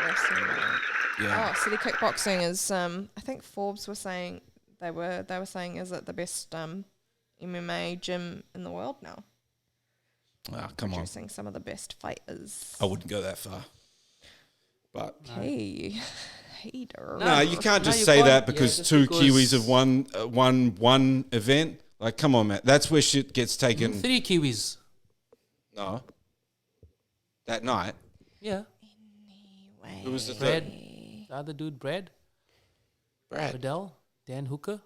wrestling night. Yeah. Oh, City Kickboxing is. I think Forbes were saying they were saying is it the best MMA gym in the world now? Oh, come on. Producing some of the best fighters. I wouldn't go that far. But Hey, hater. no, you can't No, just you say can't. that because Yeah, just two because- Kiwis have won one event. Like, come on, man. That's where shit gets taken. 3 Kiwis. No. That night. Yeah. Who was the Brad. third? The other dude, Brad. Brad. Adele. Dan Hooker.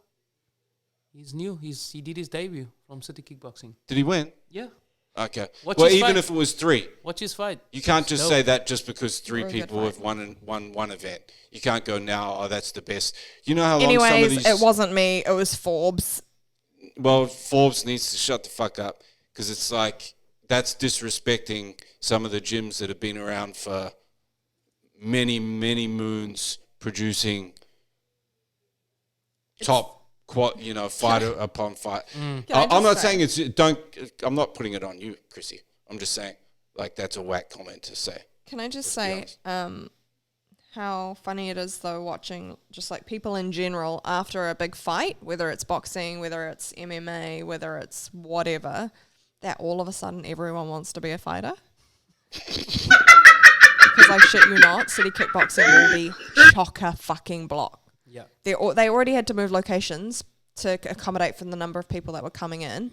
He's new. He did his debut from City Kickboxing. Did he win? Yeah. Okay. Watch well, his even fight. if it was 3, Watch his fight. you can't just Dope. say that just because 3 Very good people have fight. won one event. You can't go now, oh, that's the best. You know how long some of Anyways, these... it wasn't me. It was Forbes. Well, Forbes needs to shut the fuck up because it's like that's disrespecting some of the gyms that have been around for many, many moons producing top fighter upon fight. Can I I'm just not say- saying I'm not putting it on you, Chrissy. I'm just saying like that's a whack comment to say. Can I just Let's be say how funny it is though watching just like people in general after a big fight, whether it's boxing, whether it's MMA, whether it's whatever, that all of a sudden everyone wants to be a fighter. Because I shit you not, City Kickboxing will be chocker fucking block. Yeah. They already had to move locations to accommodate for the number of people that were coming in,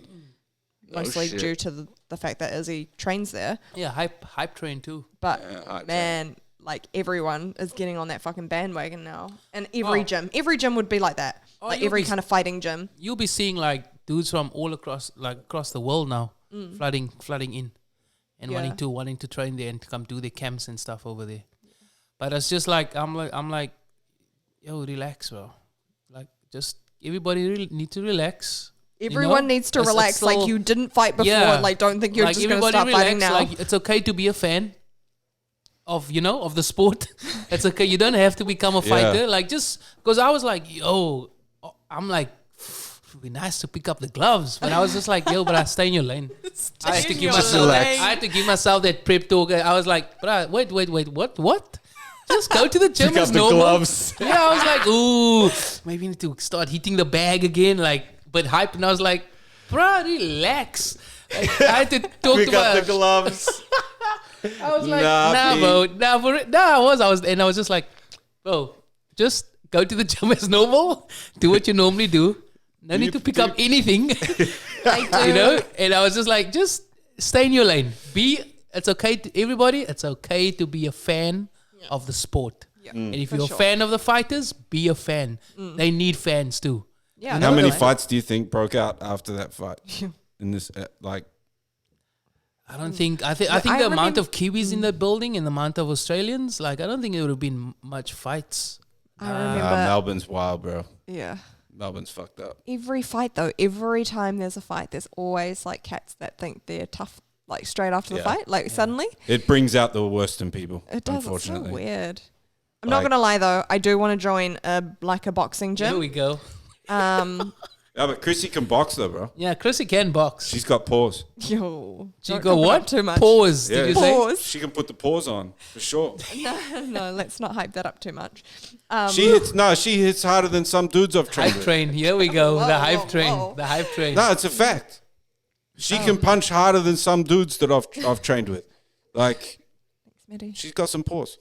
mostly shit. due to the fact that Izzy trains there. Yeah, hype train too. But Yeah, man, like everyone is getting on that fucking bandwagon now, and every gym would be like that. Oh, Like you'll every be kind of fighting gym. You'll be seeing like dudes from all across the world now flooding in and Yeah. wanting to train there and to come do their camps and stuff over there. But it's just like I'm like, yo, relax, bro. Like just everybody need to relax. Everyone needs to It's relax. Like still- you didn't fight before. Yeah. Like don't think you're Like, just going to everybody start fighting relax. now. Like it's okay to be a fan of of the sport. It's okay. You don't have to become a fighter. Like just because I was like, yo, I'm like, it'd be nice to pick up the gloves, but I was just like, yo, but I stay in your lane. I had to in give your myself lane. I had to give myself that prep talk. I was like, but wait, what? Just go to the gym Pick as up the normal. gloves. Yeah, I was like, ooh, maybe I need to start hitting the bag again, like, but hype. And I was like, bro, relax. Like, I had to talk Pick to up my. the gloves. I was like, Nah, bro, I was just like, bro, just go to the gym as normal, do what you normally do. No need to pick up anything, you know. And I was just like, just stay in your lane. It's okay to everybody. It's okay to be a fan of the sport. Yeah, And if for you're sure. a fan of the fighters, be a fan. They need fans too. Yeah, How many totally. fights do you think broke out after that fight? In this, I don't think. I think I the amount remember- of Kiwis in that building and the amount of Australians, like, I don't think there would have been much fights. I remember. Melbourne's wild, bro. Yeah. Melbourne's fucked up. Every fight though, every time there's a fight, there's always like cats that think they're tough, like straight after the Yeah. fight, like suddenly. It brings out the worst in people. It does. It's so Unfortunately, weird. I'm not Like- gonna lie though. I do want to join a boxing Here gym. we go. Yeah, but Chrissy can box though, bro. Yeah, Chrissy can box. She's got paws. Yo, She don't go talk it what? up too much. Pause. Yeah. Did you say? Pause. She can put the paws on for sure. No, let's not hype that up too much. She hits harder than some dudes I've trained Hype with. train. Here we go. Whoa, the hype whoa, train. whoa. The hype train. No, it's a fact. She can punch harder than some dudes that I've trained with. Like Smitty. she's got some paws.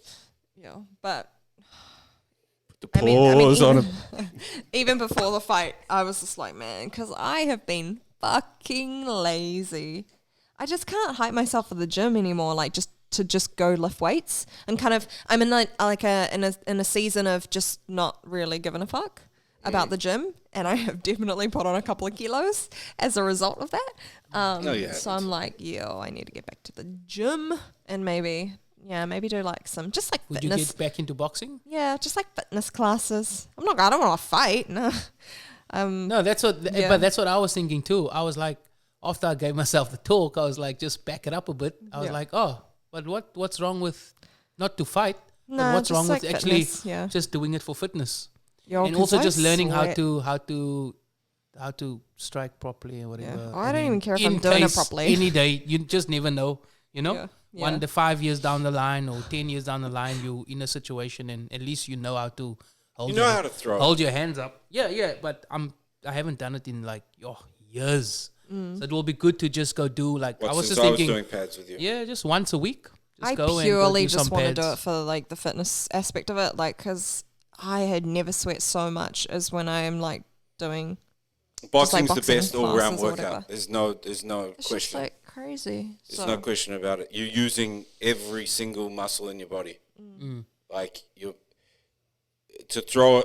Yeah, but The I mean, paws on him. even before the fight, I was just like, man, because I have been fucking lazy. I just can't hype myself for the gym anymore. Like just to go lift weights and kind of I'm in in a season of just not really giving a fuck about the gym, and I have definitely put on a couple of kilos as a result of that. yeah, So I'm like, yo, I need to get back to the gym and maybe do like some just like Would you fitness. get back into boxing? Yeah, just like fitness classes. I don't want to fight. No. No, that's what. Yeah. But that's what I was thinking too. I was like, after I gave myself the talk, I was like, just back it up a bit. I was Yeah. like, oh, but what's wrong with not to fight? No, but what's just wrong like with actually fitness, yeah. just doing it for fitness? Yo, And 'cause also I just learning how sweat. to strike properly or whatever. Oh, I don't even care if in I'm doing it case properly. Any day, you just never know. You know, Yeah, One the 5 years down the line or 10 years down the line, you're in a situation and at least you know how to how to throw. Hold your hands up. Yeah. But I haven't done it in like years. So it will be good to just go do like I was just thinking. doing pads with you. Yeah, just once a week. I purely just want to do it for like the fitness aspect of it, like because I had never sweat so much as when I am like doing. Boxing's like the best all-round classes or workout. There's no It's question. just like crazy. There's no question about it. You're using every single muscle in your body. Like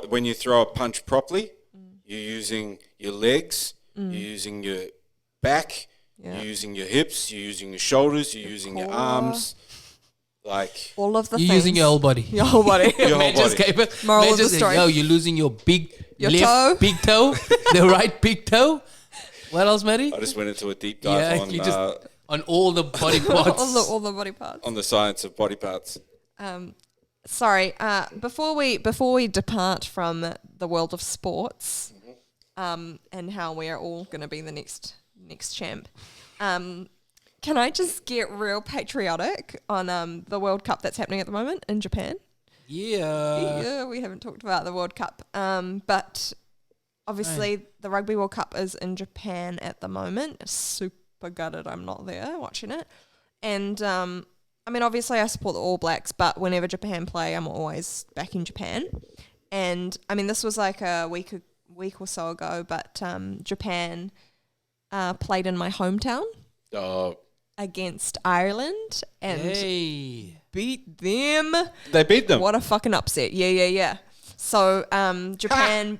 when you throw a punch properly, you're using your legs, you're using your back, you're using your hips, you're using your shoulders, you're using your arms. Like all of the you're things. using your whole body. Your whole body. Your whole body. Moral of the story. You're losing your Your left toe. big toe, the right big toe. What else, Matty? I just went into a deep dive on all the body parts. all the body parts. on the science of body parts. Sorry. Before we depart from the world of sports, and how we are all going to be the next champ, can I just get real patriotic on the World Cup that's happening at the moment in Japan? Yeah, we haven't talked about the World Cup, but obviously the Rugby World Cup is in Japan at the moment. Super gutted I'm not there watching it, and I mean obviously I support the All Blacks, but whenever Japan play, I'm always back in Japan. And I mean this was like a week or so ago, but Japan played in my hometown. Oh. Against Ireland and beat them. They beat them. What a fucking upset. Yeah. So Japan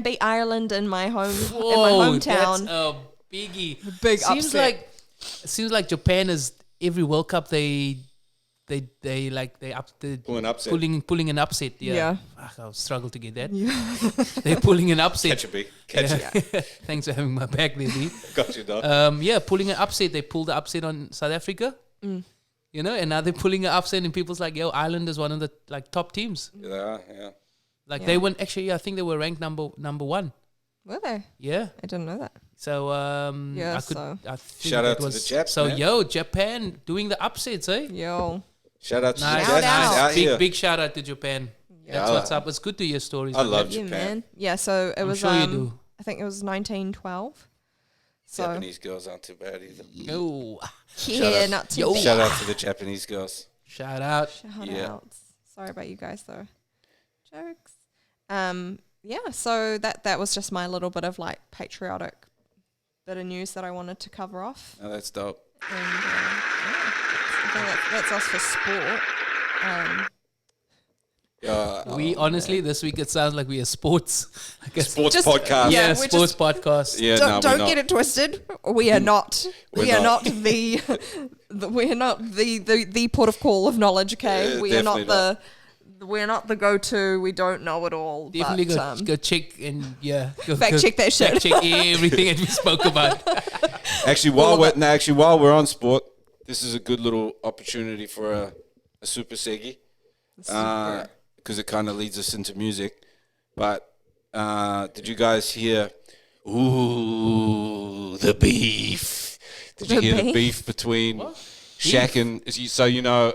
beat Ireland in my hometown. That's a biggie. Big upset. It seems like Japan is every World Cup they pulling an upset. Yeah. Fuck, I'll struggle to get that. Yeah. They're pulling an upset. Catch a B. Catch it. Thanks for having my back there, B. Got you, dog. Pulling an upset. They pulled the upset on South Africa. You know, and now they're pulling an upset and people's like, yo, Ireland is one of the like top teams. Yeah. Like they went I think they were ranked number one. Were they? Yeah. I didn't know that. So I think shout out to the Japs. So man. Japan doing the upsets, eh? Yo. Shout out to Nice. the Japs. Out here. Big shout out to Japan. Yeah. That's what's up. It's good to hear stories. I like love that. Japan. Man. Yeah, so it I'm was sure you do. I think it was 1912. So Japanese girls aren't too bad either. Yo. yeah, not too bad. Shout out to the Japanese girls. Shout out. Shout outs. Sorry about you guys though. Jokes. Yeah, so that was just my little bit of like patriotic bit of news that I wanted to cover off. Oh, that's dope. And I think that's us for sport. We honestly this week it sounds like we are sports. Like a Sports Just- podcast. yeah, we're sports just- podcast. Yeah, Don't we're get not. it twisted. We are not. We're We are not. not we're not the port of call of knowledge. Okay, Yeah, we are not definitely we're not the go-to. We don't know it all. Definitely but, go check and Fact check that shit. Fact check everything that we spoke about. Actually, while we're on sport, this is a good little opportunity for a super seggy. Because it kind of leads us into music. But did you guys hear, the beef? Did you hear the beef between Shaq and, so you know,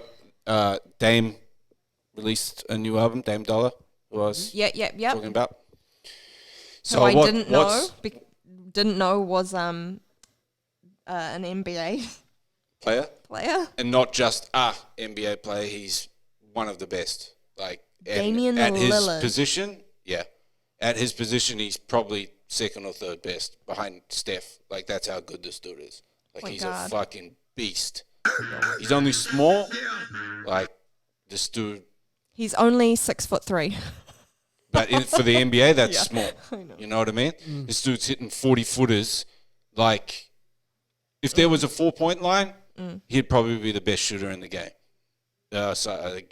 Dame released a new album, Dame Dollar, who I was talking about. So I didn't know was an NBA player. And not just a NBA player, he's one of the best. Like, Damian at Lillard. his position, at his position, he's probably second or third best behind Steph. Like, that's how good this dude is. Like, he's a fucking beast. He's only small. Like, this dude. He's only 6'3". But for the NBA, that's Yeah, small. I know. You know what I mean? This dude's hitting 40-footers. Like, if there was a 4-point line, he'd probably be the best shooter in the game. Aside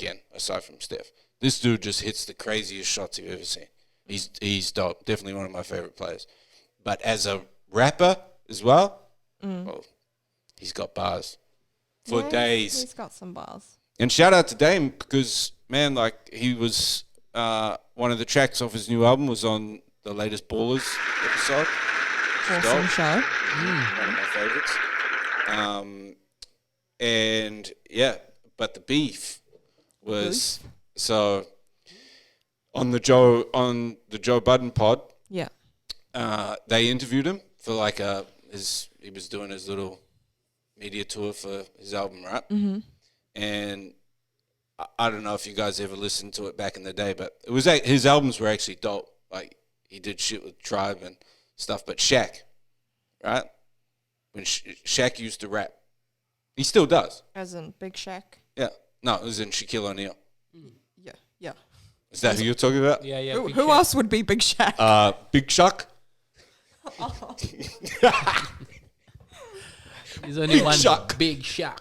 from Steph. This dude just hits the craziest shots you've ever seen. He's dope. Definitely one of my favorite players. But as a rapper as well, he's got bars for days. He's got some bars. And shout out to Dame because, man, like he was one of the tracks off his new album was on the latest Ballers episode. Awesome show. One of my favorites. And yeah, but the beef was so on the Joe Budden pod. Yeah. They interviewed him for like he was doing his little media tour for his album, right? Mm-hmm. And I don't know if you guys ever listened to it back in the day, but it was his albums were actually dope. Like he did shit with Tribe and stuff. But Shaq, right? When Shaq used to rap, he still does. As in Big Shaq. Yeah. No, it was in Shaquille O'Neal. Yeah. Yeah. Is that who you're talking about? Yeah, yeah. Who else would be Big Shaq? Big Shaq. There's only Big one Shaq. Big Shaq.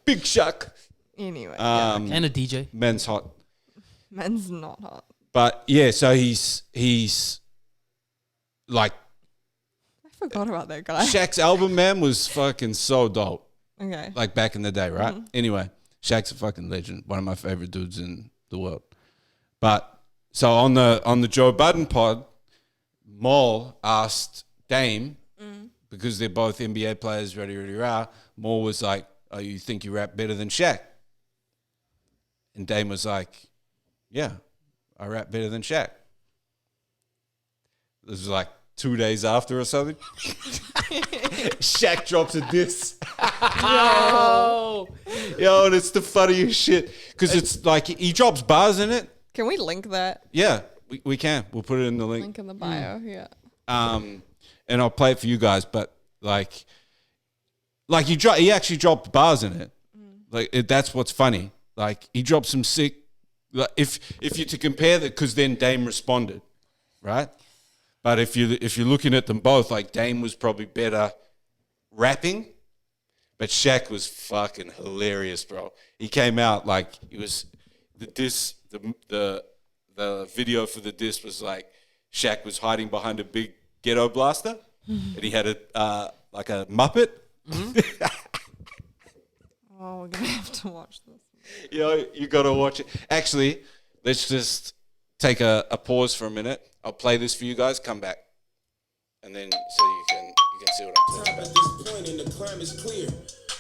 Big Shaq. Anyway. And a DJ. Men's hot. Man's not hot. But yeah, so he's like I forgot about that guy. Shaq's album, man, was fucking so dope. Okay. Like back in the day, right? Anyway, Shaq's a fucking legend. One of my favorite dudes in the world. But so on the Joe Budden pod, Maul asked Dame, because they're both NBA players, rah. Maul was like, "Oh, you think you rap better than Shaq?" And Dame was like, "Yeah, I rap better than Shaq." This was like 2 days after or something. Shaq drops a diss. Yo, and it's the funniest shit. Because it's like he drops bars in it. Can we link that? Yeah, we can. We'll put it in the link. Link in the bio, yeah. And I'll play it for you guys. But like he actually dropped bars in it. Like that's what's funny. Like he dropped some sick. Like, if you to compare that, because then Dame responded, right? But if you're looking at them both, like Dame was probably better rapping, but Shaq was fucking hilarious, bro. He came out like he was the video for the diss was like Shaq was hiding behind a big ghetto blaster, and he had a like a Muppet. Oh, we're gonna have to watch this. Yo, you gotta watch it. Actually, let's just take a pause for a minute. I'll play this for you guys. Come back, and then so you can see what I'm talking about. At this point, and the climate's clear.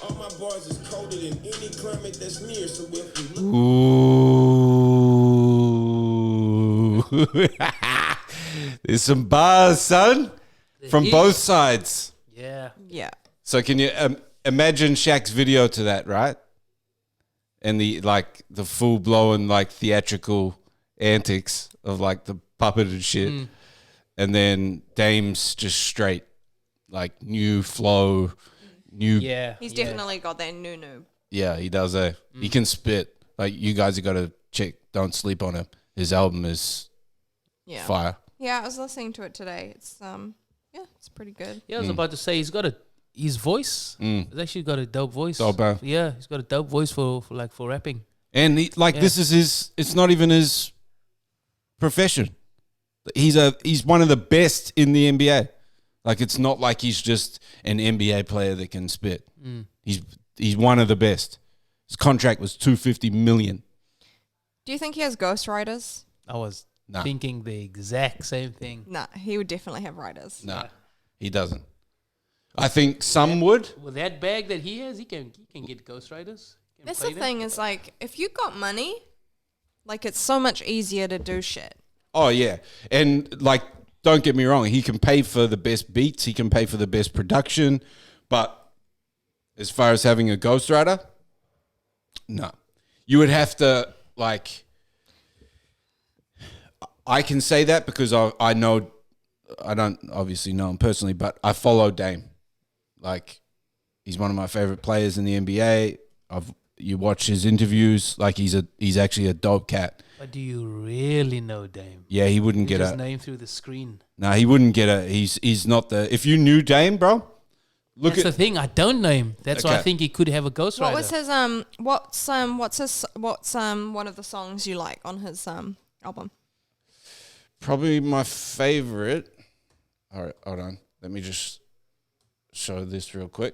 All my bars is colder than any climate that's near. So if we look, Ooh, there's some bars, son, from both sides. Yeah. Yeah. So can you imagine Shaq's video to that, right? And the full blown like theatrical antics of like the puppet and shit, and then Dame's just straight like new flow, new. Yeah. He's definitely got that new. Yeah, he does. He can spit. Like you guys have got to check. Don't sleep on him. His album is fire. Yeah, I was listening to it today. It's it's pretty good. Yeah, I was about to say his voice. He's actually got a dope voice. Dope, man. Yeah, he's got a dope voice for rapping. And this is his. It's not even his profession. He's one of the best in the NBA. Like it's not like he's just an NBA player that can spit. He's one of the best. His contract was $250 million. Do you think he has ghostwriters? I was Nah. thinking the exact same thing. Nah, he would definitely have writers. Nah, he doesn't. I think some would. With that bag that he has, he can get ghostwriters. That's the thing is like if you got money, like it's so much easier to do shit. Oh yeah, and like don't get me wrong, he can pay for the best beats, he can pay for the best production, but as far as having a ghostwriter, no. You would have to like. I can say that because I know, I don't obviously know him personally, but I follow Dame. Like, he's one of my favorite players in the NBA. You watch his interviews, like he's actually a dope cat. But do you really know Dame? Yeah, he wouldn't get his a name through the screen. No, he wouldn't get a. He's not the. If you knew Dame, bro, look That's the thing. I don't know him. That's why I Okay. think he could have a ghostwriter. What was his what's one of the songs you like on his album? probably my favorite. All right, hold on. Let me just show this real quick.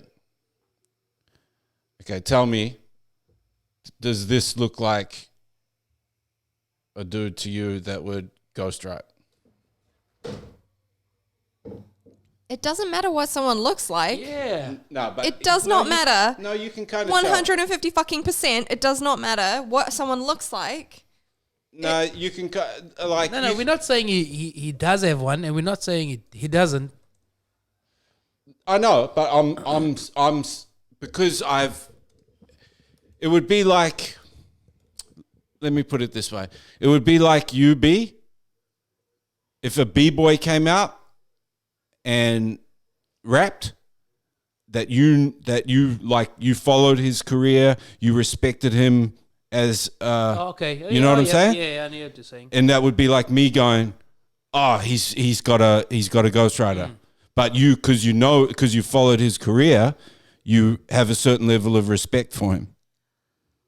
Okay, tell me, does this look like a dude to you that would ghostwrite? It doesn't matter what someone looks like. Yeah. No, but It does not matter. No, you can kind of 150 fucking %. It does not matter what someone looks like. No, you can like. No, we're not saying he does have one, and we're not saying he doesn't. I know, but I'm because it would be like, let me put it this way. It would be like you be if a B-boy came out and rapped that you like, you followed his career, you respected him as Okay. you know what I'm saying? Yeah, I know what you're saying. And that would be like me going, "Oh, he's got a ghostwriter." But because you followed his career, you have a certain level of respect for him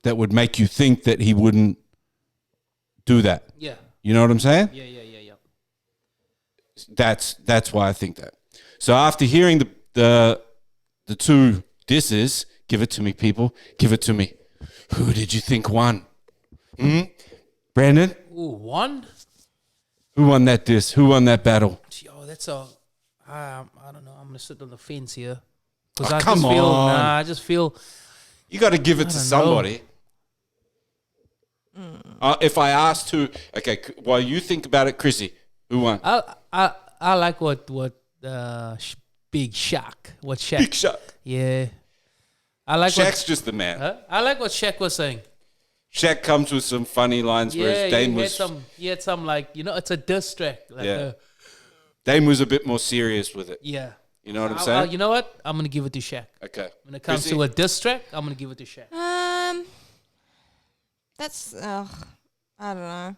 that would make you think that he wouldn't do that. Yeah. You know what I'm saying? Yeah. That's why I think that. So after hearing the two disses, give it to me, people. Give it to me. Who did you think won? Brandon? Ooh, one? Who won that diss? Who won that battle? Yo, that's I don't know. I'm gonna sit on the fence here because I just feel. You got to give it to somebody. If I asked who, okay, while you think about it, Chrissy, who won? I like what Big Shaq. What Shaq? Big Shaq. Yeah, I like Shaq's just the man. I like what Shaq was saying. Shaq comes with some funny lines, whereas Dame he had some like, it's a diss track. Like Dame was a bit more serious with it. Yeah. You know what I'm saying? You know what? I'm gonna give it to Shaq. Okay. When it comes to a diss track, I'm gonna give it to Shaq. That's I don't know.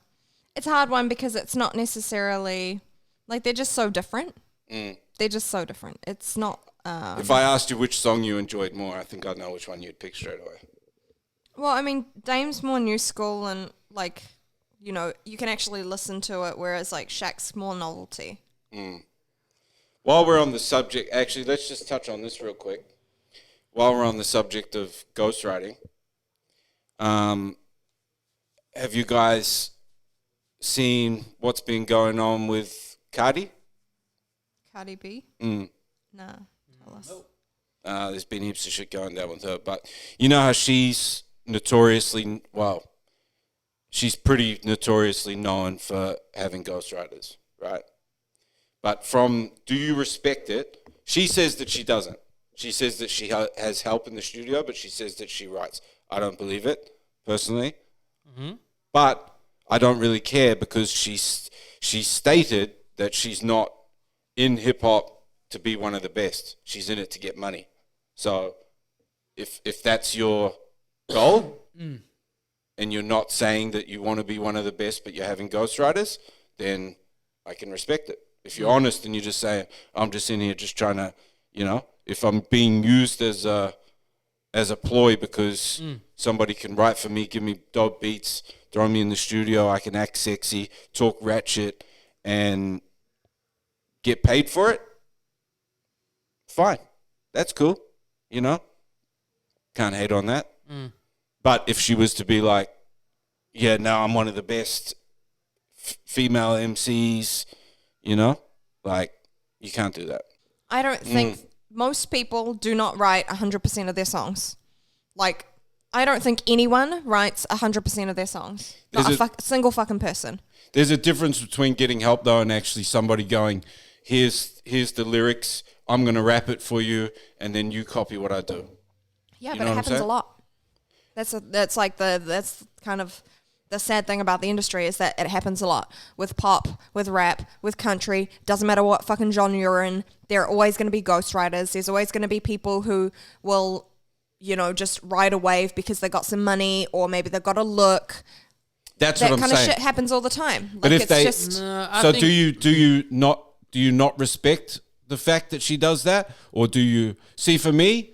It's a hard one because it's not necessarily like they're just so different. They're just so different. It's not. If I asked you which song you enjoyed more, I think I'd know which one you'd pick straight away. Well, I mean, Dame's more new school and like, you can actually listen to it, whereas like Shaq's more novelty. While we're on the subject, actually, let's just touch on this real quick. While we're on the subject of ghostwriting, have you guys seen what's been going on with Cardi? Cardi B? Nah, tell us. There's been heaps of shit going down with her, but you know how she's notoriously, she's pretty notoriously known for having ghostwriters, right? But do you respect it? She says that she doesn't. She says that she has help in the studio, but she says that she writes. I don't believe it, personally. But I don't really care because she stated that she's not in hip-hop to be one of the best. She's in it to get money. So if that's your goal and you're not saying that you want to be one of the best but you're having ghostwriters, then I can respect it. If you're honest and you just say, I'm just in here just trying to, if I'm being used as a ploy because somebody can write for me, give me dope beats, throw me in the studio, I can act sexy, talk rat shit, and get paid for it, fine. That's cool, Can't hate on that. But if she was to be like, yeah, no, I'm one of the best female MCs, like, you can't do that. I don't think most people do not write 100% of their songs. Like, I don't think anyone writes 100% of their songs. Not a single fucking person. There's a difference between getting help, though, and actually somebody going, here's the lyrics, I'm going to rap it for you, and then you copy what I do. Yeah, but it happens a lot. That's kind of the sad thing about the industry is that it happens a lot with pop, with rap, with country. Doesn't matter what fucking genre you're in. There are always going to be ghostwriters. There's always going to be people who will, just ride a wave because they got some money or maybe they've got a look. That's what I'm saying. That kind of shit happens all the time. But like do you not respect the fact that she does that, or do you see? For me,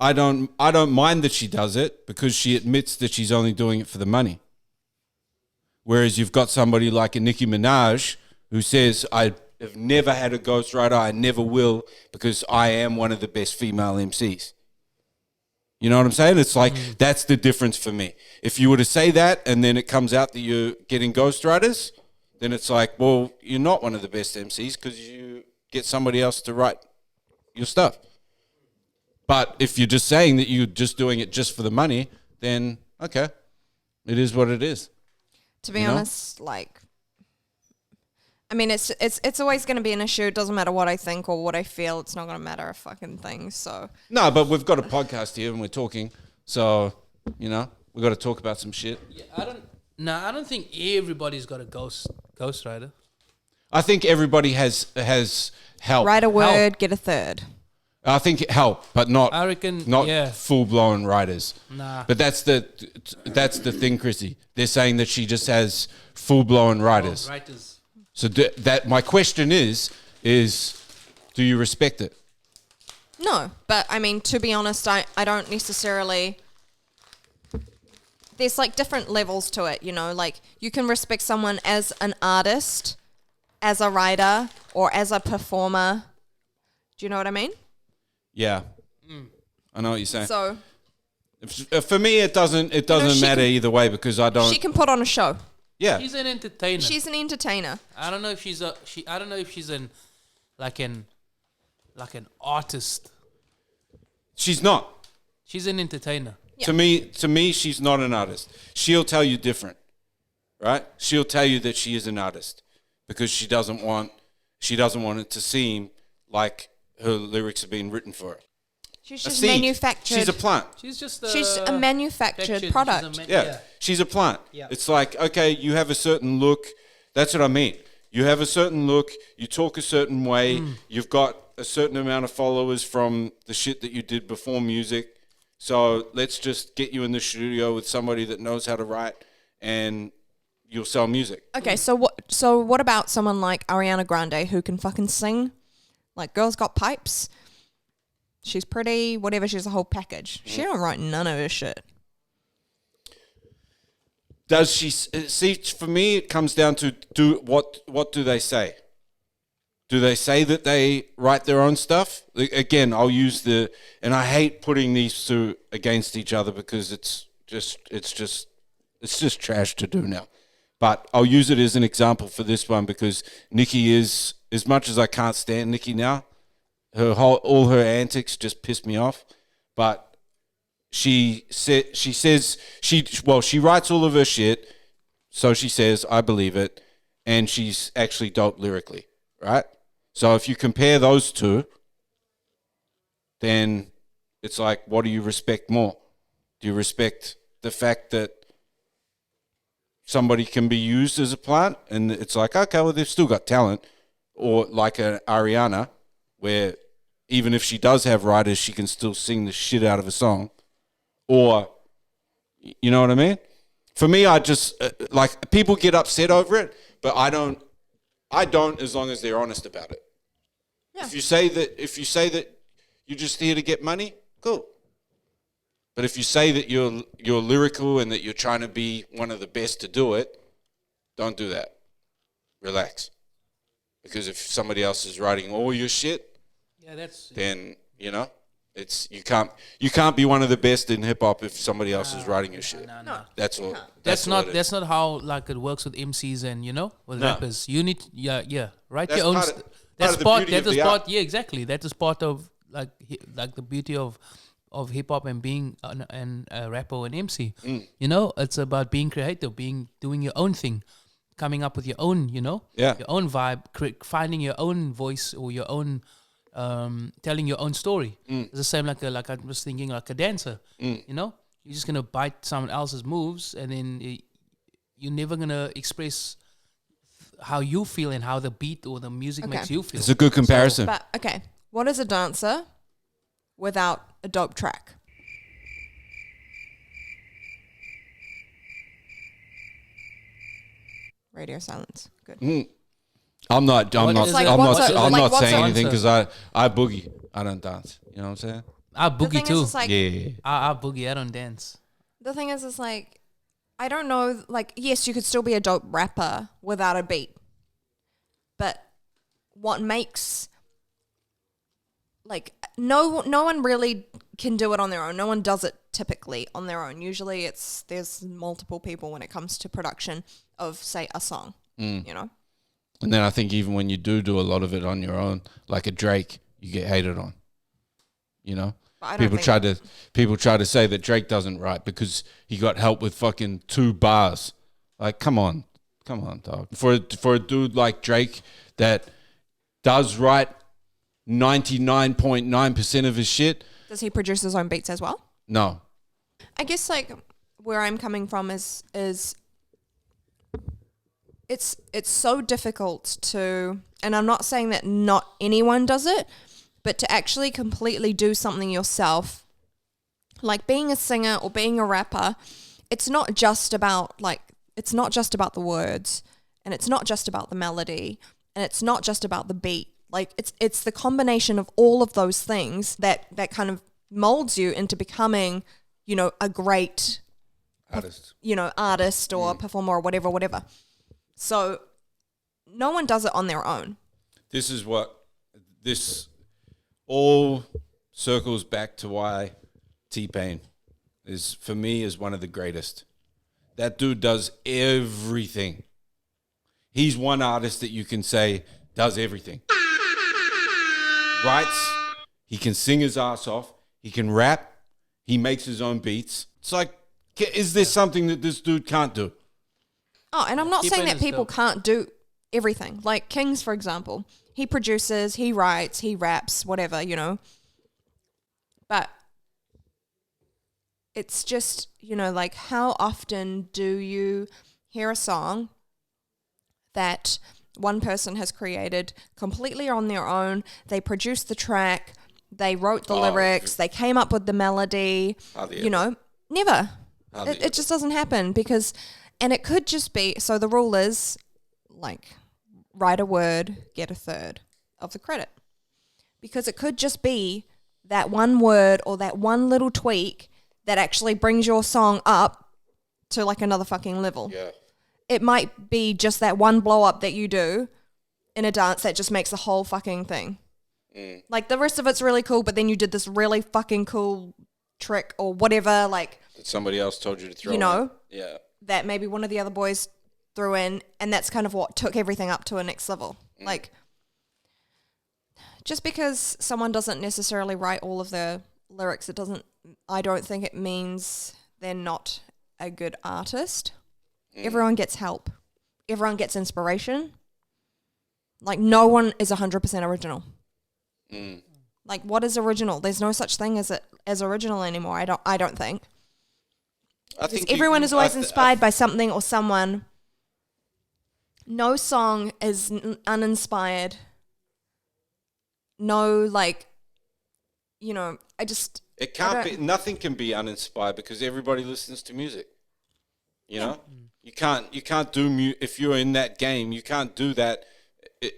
I don't mind that she does it because she admits that she's only doing it for the money. Whereas you've got somebody like a Nicki Minaj who says, I have never had a ghostwriter, I never will, because I am one of the best female MCs. You know what I'm saying? It's like, that's the difference for me. If you were to say that and then it comes out that you're getting ghostwriters, then it's like, well, you're not one of the best MCs because you get somebody else to write your stuff. But if you're just saying that you're just doing it just for the money, then okay, it is what it is. To be honest, like, I mean, it's always going to be an issue. It doesn't matter what I think or what I feel. It's not going to matter a fucking thing. So no, but we've got a podcast here and we're talking, so we've got to talk about some shit. Yeah, I don't think everybody's got a ghostwriter. I think everybody has help. write a word, Help. get a third. I think help, but not. I reckon, not yeah. full blown writers. Nah. But that's the thing, Chrissy. They're saying that she just has full blown writers. Writers. So that my question is do you respect it? No, but I mean, to be honest, I don't necessarily. There's like different levels to it, like you can respect someone as an artist, as a writer, or as a performer. Do you know what I mean? Yeah, I know what you're saying. So For me, it doesn't matter either way because I don't. she can put on a show. Yeah, She's an entertainer. She's an entertainer. I don't know if she's I don't know if she's an artist. she's not. She's an entertainer. Yeah. To me, she's not an artist. She'll tell you different, right? She'll tell you that she is an artist because she doesn't want it to seem like her lyrics have been written for her. She's A just seed. manufactured. She's a plant. She's just She's a manufactured product. Yeah. She's a plant. Yeah. It's like, okay, you have a certain look. That's what I mean. You have a certain look. You talk a certain way. You've got a certain amount of followers from the shit that you did before music. So let's just get you in the studio with somebody that knows how to write and you'll sell music. Okay, so what about someone like Ariana Grande who can fucking sing? Like, Girls Got Pipes. She's pretty, whatever, she's a whole package. She don't write none of her shit. Does she see? For me, it comes down to what do they say? Do they say that they write their own stuff? Again, I'll use and I hate putting these two against each other because it's just trash to do now. But I'll use it as an example for this one because Nikki is, as much as I can't stand Nikki now, all her antics just piss me off. But she writes all of her shit, so she says, I believe it, and she's actually dope lyrically, right? So if you compare those two, then it's like, what do you respect more? Do you respect the fact that somebody can be used as a plant and it's like, okay, well, they've still got talent, or like an Ariana, where even if she does have writers, she can still sing the shit out of a song, or, you know what I mean? For me, I just, like, people get upset over it, but I don't as long as they're honest about it. Yeah. If you say that you're just here to get money, cool. But if you say that you're lyrical and that you're trying to be one of the best to do it, don't do that. Relax. Because if somebody else is writing all your shit, then it's you can't be one of the best in hip hop if somebody else is writing your shit. No. That's all. That's not how like it works with MCs and with rappers. You need write That's your own. part of the beauty of the art. Yeah, exactly. That is part of like the beauty of hip hop and being a rapper or an MC. It's about being creative, doing your own thing, coming up with your own, your own vibe, finding your own voice or your own, telling your own story. It's the same like I was thinking like a dancer. You're just gonna bite someone else's moves, and then you're never gonna express how you feel and how the beat or the music makes you feel. It's a good comparison. But, okay, what is a dancer without a dope track? Radio silence. Good. I'm not saying anything because I boogie. I don't dance. You know what I'm saying? I boogie too. Yeah. I boogie. I don't dance. The thing is, it's like, I don't know, like, yes, you could still be a dope rapper without a beat. But what makes, like, no one really can do it on their own. No one does it typically on their own. Usually there's multiple people when it comes to production of, say, a song, And then I think even when you do a lot of it on your own, like a Drake, you get hated on. You know, people try to say that Drake doesn't write because he got help with fucking 2 bars. Like, come on, dog. For a dude like Drake that does write 99.9% of his shit. Does he produce his own beats as well? No. I guess like where I'm coming from is it's so difficult to, and I'm not saying that not anyone does it, but to actually completely do something yourself, like being a singer or being a rapper, it's not just about the words, and it's not just about the melody, and it's not just about the beat. Like it's the combination of all of those things that kind of molds you into becoming, you know, a great artist or performer or whatever. So no one does it on their own. This all circles back to why T-Pain is, for me, is one of the greatest. That dude does everything. He's one artist that you can say does everything. Writes, he can sing his ass off, he can rap, he makes his own beats. It's like, is there something that this dude can't do? Oh, and I'm not saying that people can't do everything. Like Kings, for example, he produces, he writes, he raps, whatever, you know. But it's just, you know, like how often do you hear a song that one person has created completely on their own? They produced the track, they wrote the lyrics, they came up with the melody, you know, never. It just doesn't happen because, and it could just be, so the rule is like write a word, get a third of the credit. Because it could just be that one word or that one little tweak that actually brings your song up to like another fucking level. Yeah. It might be just that one blow up that you do in a dance that just makes the whole fucking thing. Like the rest of it's really cool, but then you did this really fucking cool trick or whatever, like That somebody else told you to throw in. you know, Yeah. that maybe one of the other boys threw in, and that's kind of what took everything up to a next level. Like, just because someone doesn't necessarily write all of the lyrics, I don't think it means they're not a good artist. Everyone gets help. Everyone gets inspiration. Like, no one is 100% original. Like, what is original? There's no such thing as original anymore, I don't think. I think everyone is always inspired by something or someone. No song is uninspired. No, like, you know, It can't be. Nothing can be uninspired because everybody listens to music. You know, you can't do if you're in that game. You can't do that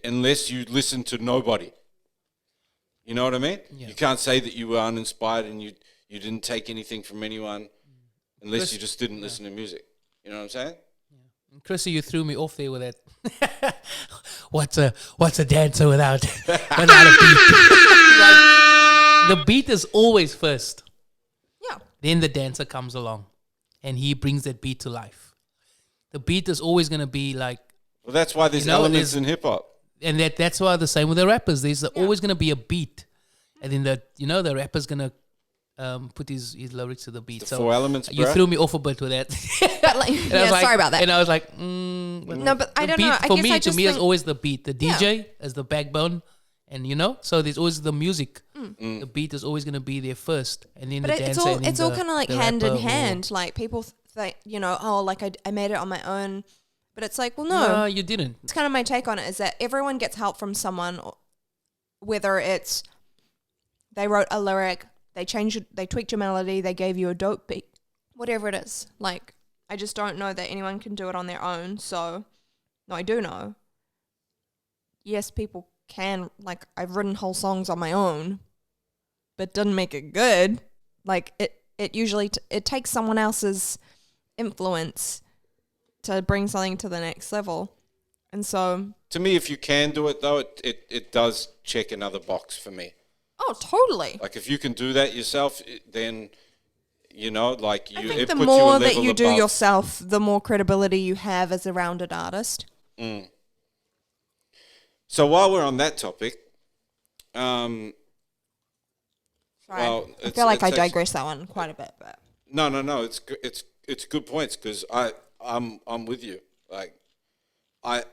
unless you listen to nobody. You know what I mean? Yeah. You can't say that you were uninspired and you didn't take anything from anyone unless you just didn't listen to music. You know what I'm saying? Yeah. Chrissy, you threw me off there with that. What's a dancer without a beat? Like, the beat is always first. Yeah. Then the dancer comes along, and he brings that beat to life. The beat is always going to be like. Well, that's why there's elements in hip hop. And that's why the same with the rappers. There's always going to be a beat, and then the rapper's going to put his lyrics to the beat. The 4 elements, you threw me off a bit with that. But like, sorry about that. And I was like, no, but I don't beat, know. For me, to me, is always the beat. The DJ is the backbone, and so there's always the music. The beat is always going to be there first, and then but the dancer. It's all kind of like hand in hand. Like people think, like I made it on my own. But it's like, well, no, you didn't. It's kind of my take on it is that everyone gets help from someone, whether it's they wrote a lyric, they tweaked your melody, they gave you a dope beat, whatever it is. Like, I just don't know that anyone can do it on their own. So, no, I do know. Yes, people can. Like, I've written whole songs on my own, but didn't make it good. Like, it usually it takes someone else's influence to bring something to the next level. And so to me, if you can do it though, it does check another box for me. Oh, totally. Like if you can do that yourself, then like you. I think the more that you do yourself, the more credibility you have as a rounded artist. So while we're on that topic, Sorry. well, I feel like I actually- digress that one quite a bit, but No. It's good points because I'm with you. Like, I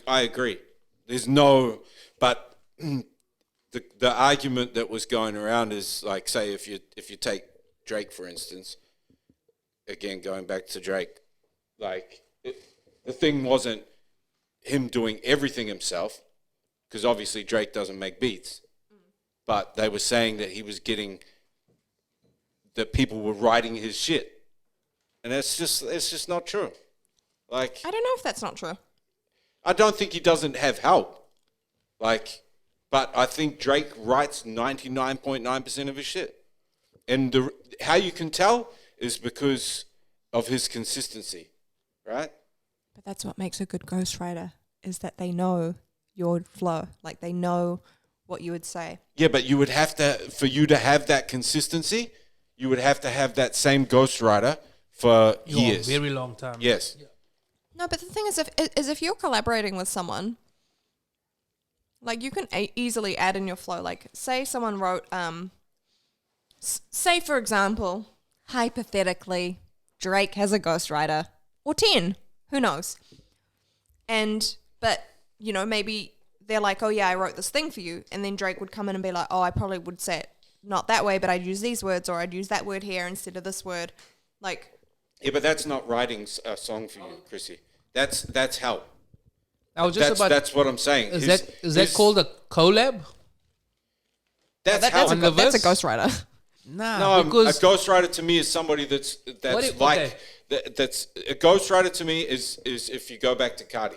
agree. There's no, but the argument that was going around is like, say if you take Drake for instance, again going back to Drake, like the thing wasn't him doing everything himself, because obviously Drake doesn't make beats, but they were saying that he was getting that people were writing his shit, and it's just not true. Like, I don't know if that's not true. I don't think he doesn't have help. Like, but I think Drake writes 99.9% of his shit. And how you can tell is because of his consistency, right? But that's what makes a good ghostwriter, is that they know your flow. Like, they know what you would say. Yeah, but you would have to, for you to have that consistency, you would have to have that same ghostwriter for years. A very long time. Yes. Yeah. No, but the thing is, if you're collaborating with someone, like, you can easily add in your flow. Like, say someone wrote, say for example, hypothetically, Drake has a ghostwriter, or 10, who knows? But you know, maybe they're like, oh yeah, I wrote this thing for you, and then Drake would come in and be like, oh, I probably would say it not that way, but I'd use these words, or I'd use that word here instead of this word, like. Yeah, but that's not writing a song for you, Chrissy. That's help. I was just That's what I'm saying. Is that called a collab? That's That's help. a ghostwriter. Nah, No, because a ghostwriter to me is somebody that's okay. that's a ghostwriter to me is if you go back to Cardi,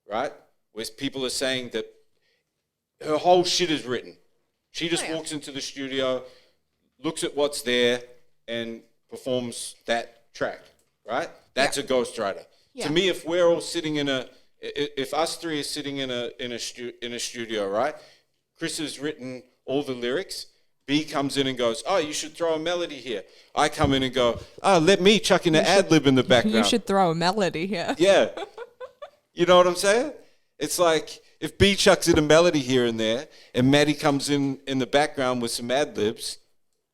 right? Where people are saying that her whole shit is written. She just walks into the studio, looks at what's there, and performs that track, right? That's a ghostwriter. Yeah. To me, if we're all sitting if us three are sitting in a studio, right? Chris has written all the lyrics. B comes in and goes, oh, you should throw a melody here. I come in and go, oh, let me chuck in an ad-lib in the background. You should throw a melody here. Yeah. You know what I'm saying? It's like if B chucks in a melody here and there and Maddie comes in the background with some ad-libs,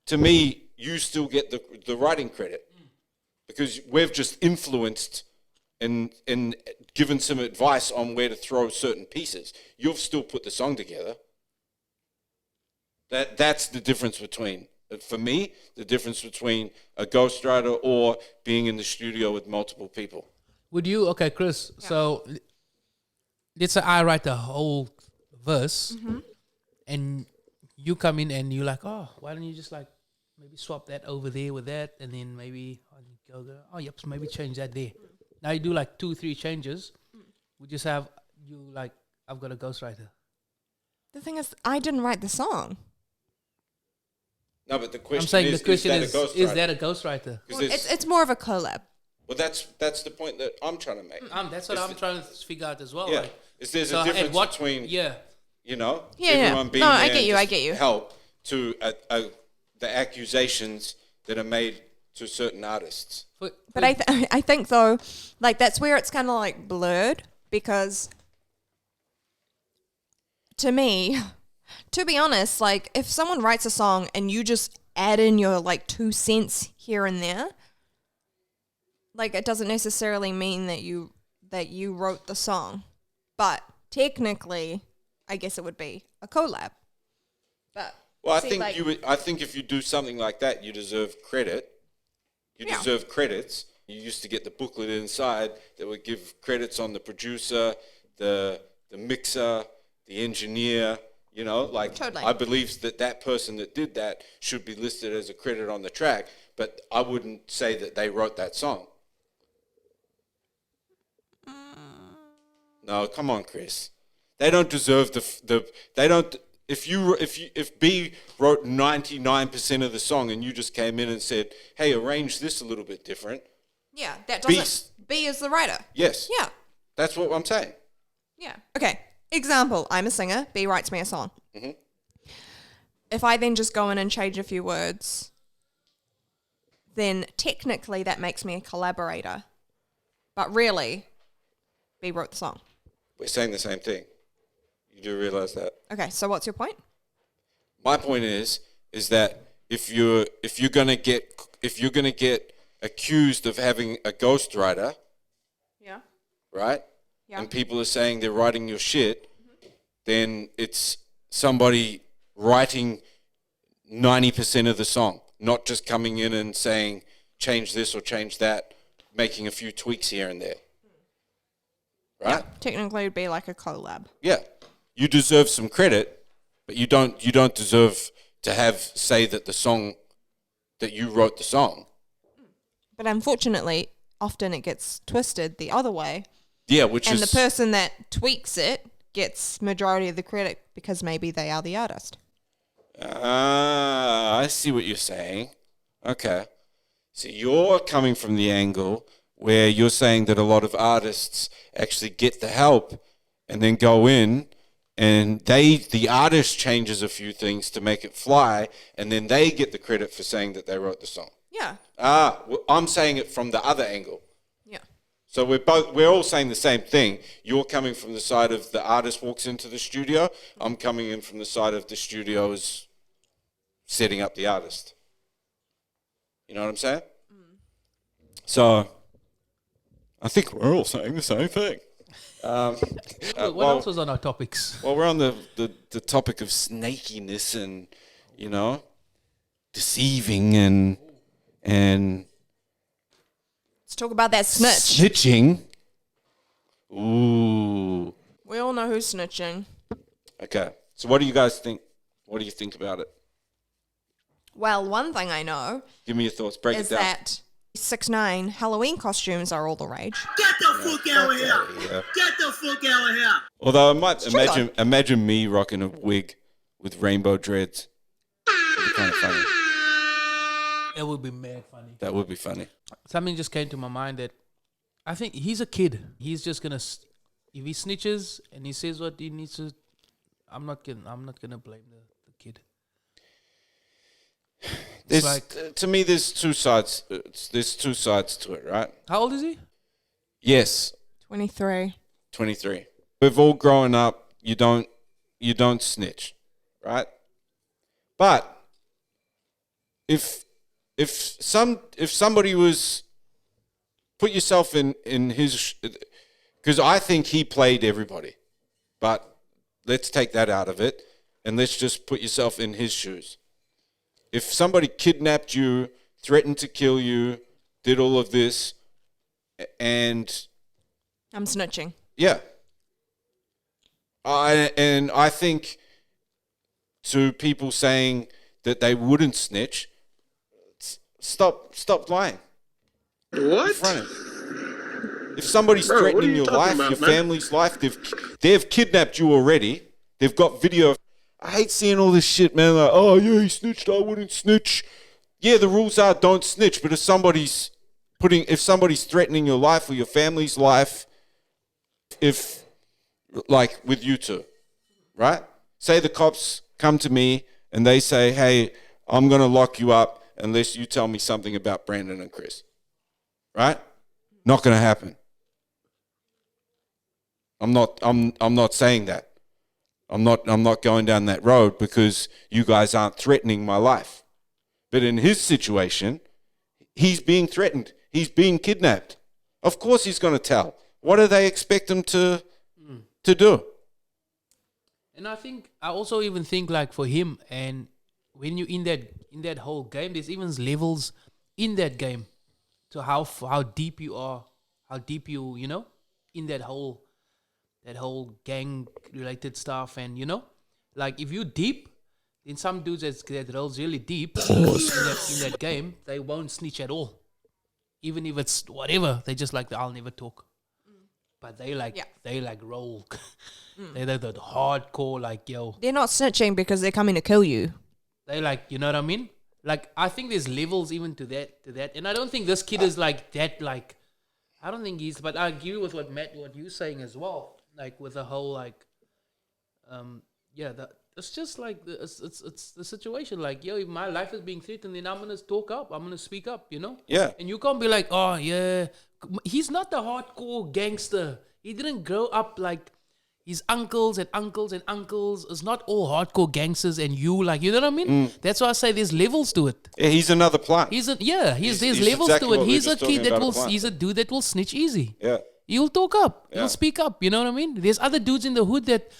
to me, you still get the writing credit because we've just influenced and given some advice on where to throw certain pieces. You've still put the song together. That's the difference between, for me, the difference between a ghostwriter or being in the studio with multiple people. would you? Okay, Chris. So let's say I write the whole verse, and you come in and you're like, oh, why don't you just like maybe swap that over there with that, and then maybe go, oh, yep, so maybe change that there. Now you do like 2-3 changes. We just have you like, I've got a ghostwriter. The thing is, I didn't write the song. No, but the question I'm saying is, the question is is that a ghostwriter? Because Well, it's more of a collab. well, that's the point that I'm trying to make. That's what I'm trying to figure out as well. Yeah, Like, is there's so a difference at what, between yeah. you know Yeah, everyone yeah. being No, there I get and you, I just get you. help to the accusations that are made to certain artists. But I think though, like that's where it's kind of like blurred, because to me, to be honest, like if someone writes a song and you just add in your like 2 cents here and there, like it doesn't necessarily mean that you wrote the song, but technically, I guess it would be a collab. But Well, I see, think like- I think if you do something like that, you deserve credit. You Yeah. deserve credits. You used to get the booklet inside that would give credits on the producer, the mixer, the engineer. You know, like Totally. I believe that person that did that should be listed as a credit on the track, but I wouldn't say that they wrote that song. No, come on, Chris. They don't deserve they don't. If B wrote 99% of the song and you just came in and said, "Hey, arrange this a little bit different," yeah, that B's- doesn't. B is the writer. yes, Yeah. that's what I'm saying. Yeah. Okay. Example, I'm a singer. B writes me a song. Mm-hmm. If I then just go in and change a few words, then technically that makes me a collaborator. But really, B wrote the song. We're saying the same thing. You do realize that. Okay, so what's your point? My point is that if you're gonna get accused of having a ghostwriter, Yeah. right? Yeah. And people are saying they're writing your shit, then it's somebody writing 90% of the song, not just coming in and saying change this or change that, making a few tweaks here and there. Right? Yeah, technically it'd be like a collab. Yeah. You deserve some credit, but you don't deserve to say that you wrote the song. But unfortunately, often it gets twisted the other way. Yeah, and the person that tweaks it gets majority of the credit because maybe they are the artist. I see what you're saying. Okay. So you're coming from the angle where you're saying that a lot of artists actually get the help and then go in and the artist changes a few things to make it fly, and then they get the credit for saying that they wrote the song. Yeah. I'm saying it from the other angle. Yeah. So we're all saying the same thing. You're coming from the side of the artist walks into the studio. I'm coming in from the side of the studio is setting up the artist. You know what I'm saying? So I think we're all saying the same thing. What else was on our topics? Well, we're on the topic of snakiness and, deceiving and Let's talk about that snitch. snitching. Ooh. We all know who's snitching. Okay. So what do you guys think? What do you think about it? Well, one thing I know Give me your thoughts. Break is it down. that 6ix9ine Halloween costumes are all the rage. Get the fuck out of here. Yeah. Get the fuck out of here. Although I might true imagine me rocking a wig with rainbow dreads. That'd be kind of funny. It would be mad funny. That would be funny. Something just came to my mind that I think he's a kid. He's just gonna, if he snitches and he says what he needs to, I'm not gonna blame the kid. To me, there's two sides. There's two sides to it, right? How old is he? Yes, 23. 23. We've all grown up. You don't snitch, right? But if somebody was, put yourself in his, because I think he played everybody, but let's take that out of it and let's just put yourself in his shoes. If somebody kidnapped you, threatened to kill you, did all of this, and I'm snitching. yeah, I think to people saying that they wouldn't snitch, stop lying. What? Confront it. If somebody's Bro, what are threatening you your talking life, about, your man? family's life, they've kidnapped you already. They've got video. I hate seeing all this shit, man. Like, oh yeah, he snitched. I wouldn't snitch. Yeah, the rules are don't snitch. But if somebody's threatening your life or your family's life, if like with you two, right? Say the cops come to me and they say, "Hey, I'm gonna lock you up unless you tell me something about Brandon and Chris." Right? Not gonna happen. I'm not saying that. I'm not going down that road because you guys aren't threatening my life. But in his situation, he's being threatened. He's being kidnapped. Of course he's going to tell. What do they expect him to do? And I also even think like for him, and when you're in that whole game, there's even levels in that game to how deep you are, how deep you in that whole gang related stuff, and like if you deep, then some dudes that rolls really deep in that game, they won't snitch at all, even if it's whatever. They just like I'll never talk, but they roll. They're the hardcore like yo. They're not snitching because they're coming to kill you. They like you know what I mean. Like I think there's levels even to that, and I don't think this kid is like that. Like I don't think he's. But I agree with what you're saying as well. Like with the whole like, it's just like it's the situation. Like yo, if my life is being threatened, then I'm gonna talk up. I'm gonna speak up. Yeah. And you can't be like, oh yeah, he's not the hardcore gangster. He didn't grow up like. his uncles and uncles and uncles is not all hardcore gangsters and you know what I mean? That's why I say there's levels to it. Yeah, he's another plant. There's He's levels exactly to it. what we He's were a just kid talking that about, will, a plant. he's a dude that will snitch easy. Yeah. He'll talk up. Yeah. He'll speak up. You know what I mean? There's other dudes in the hood that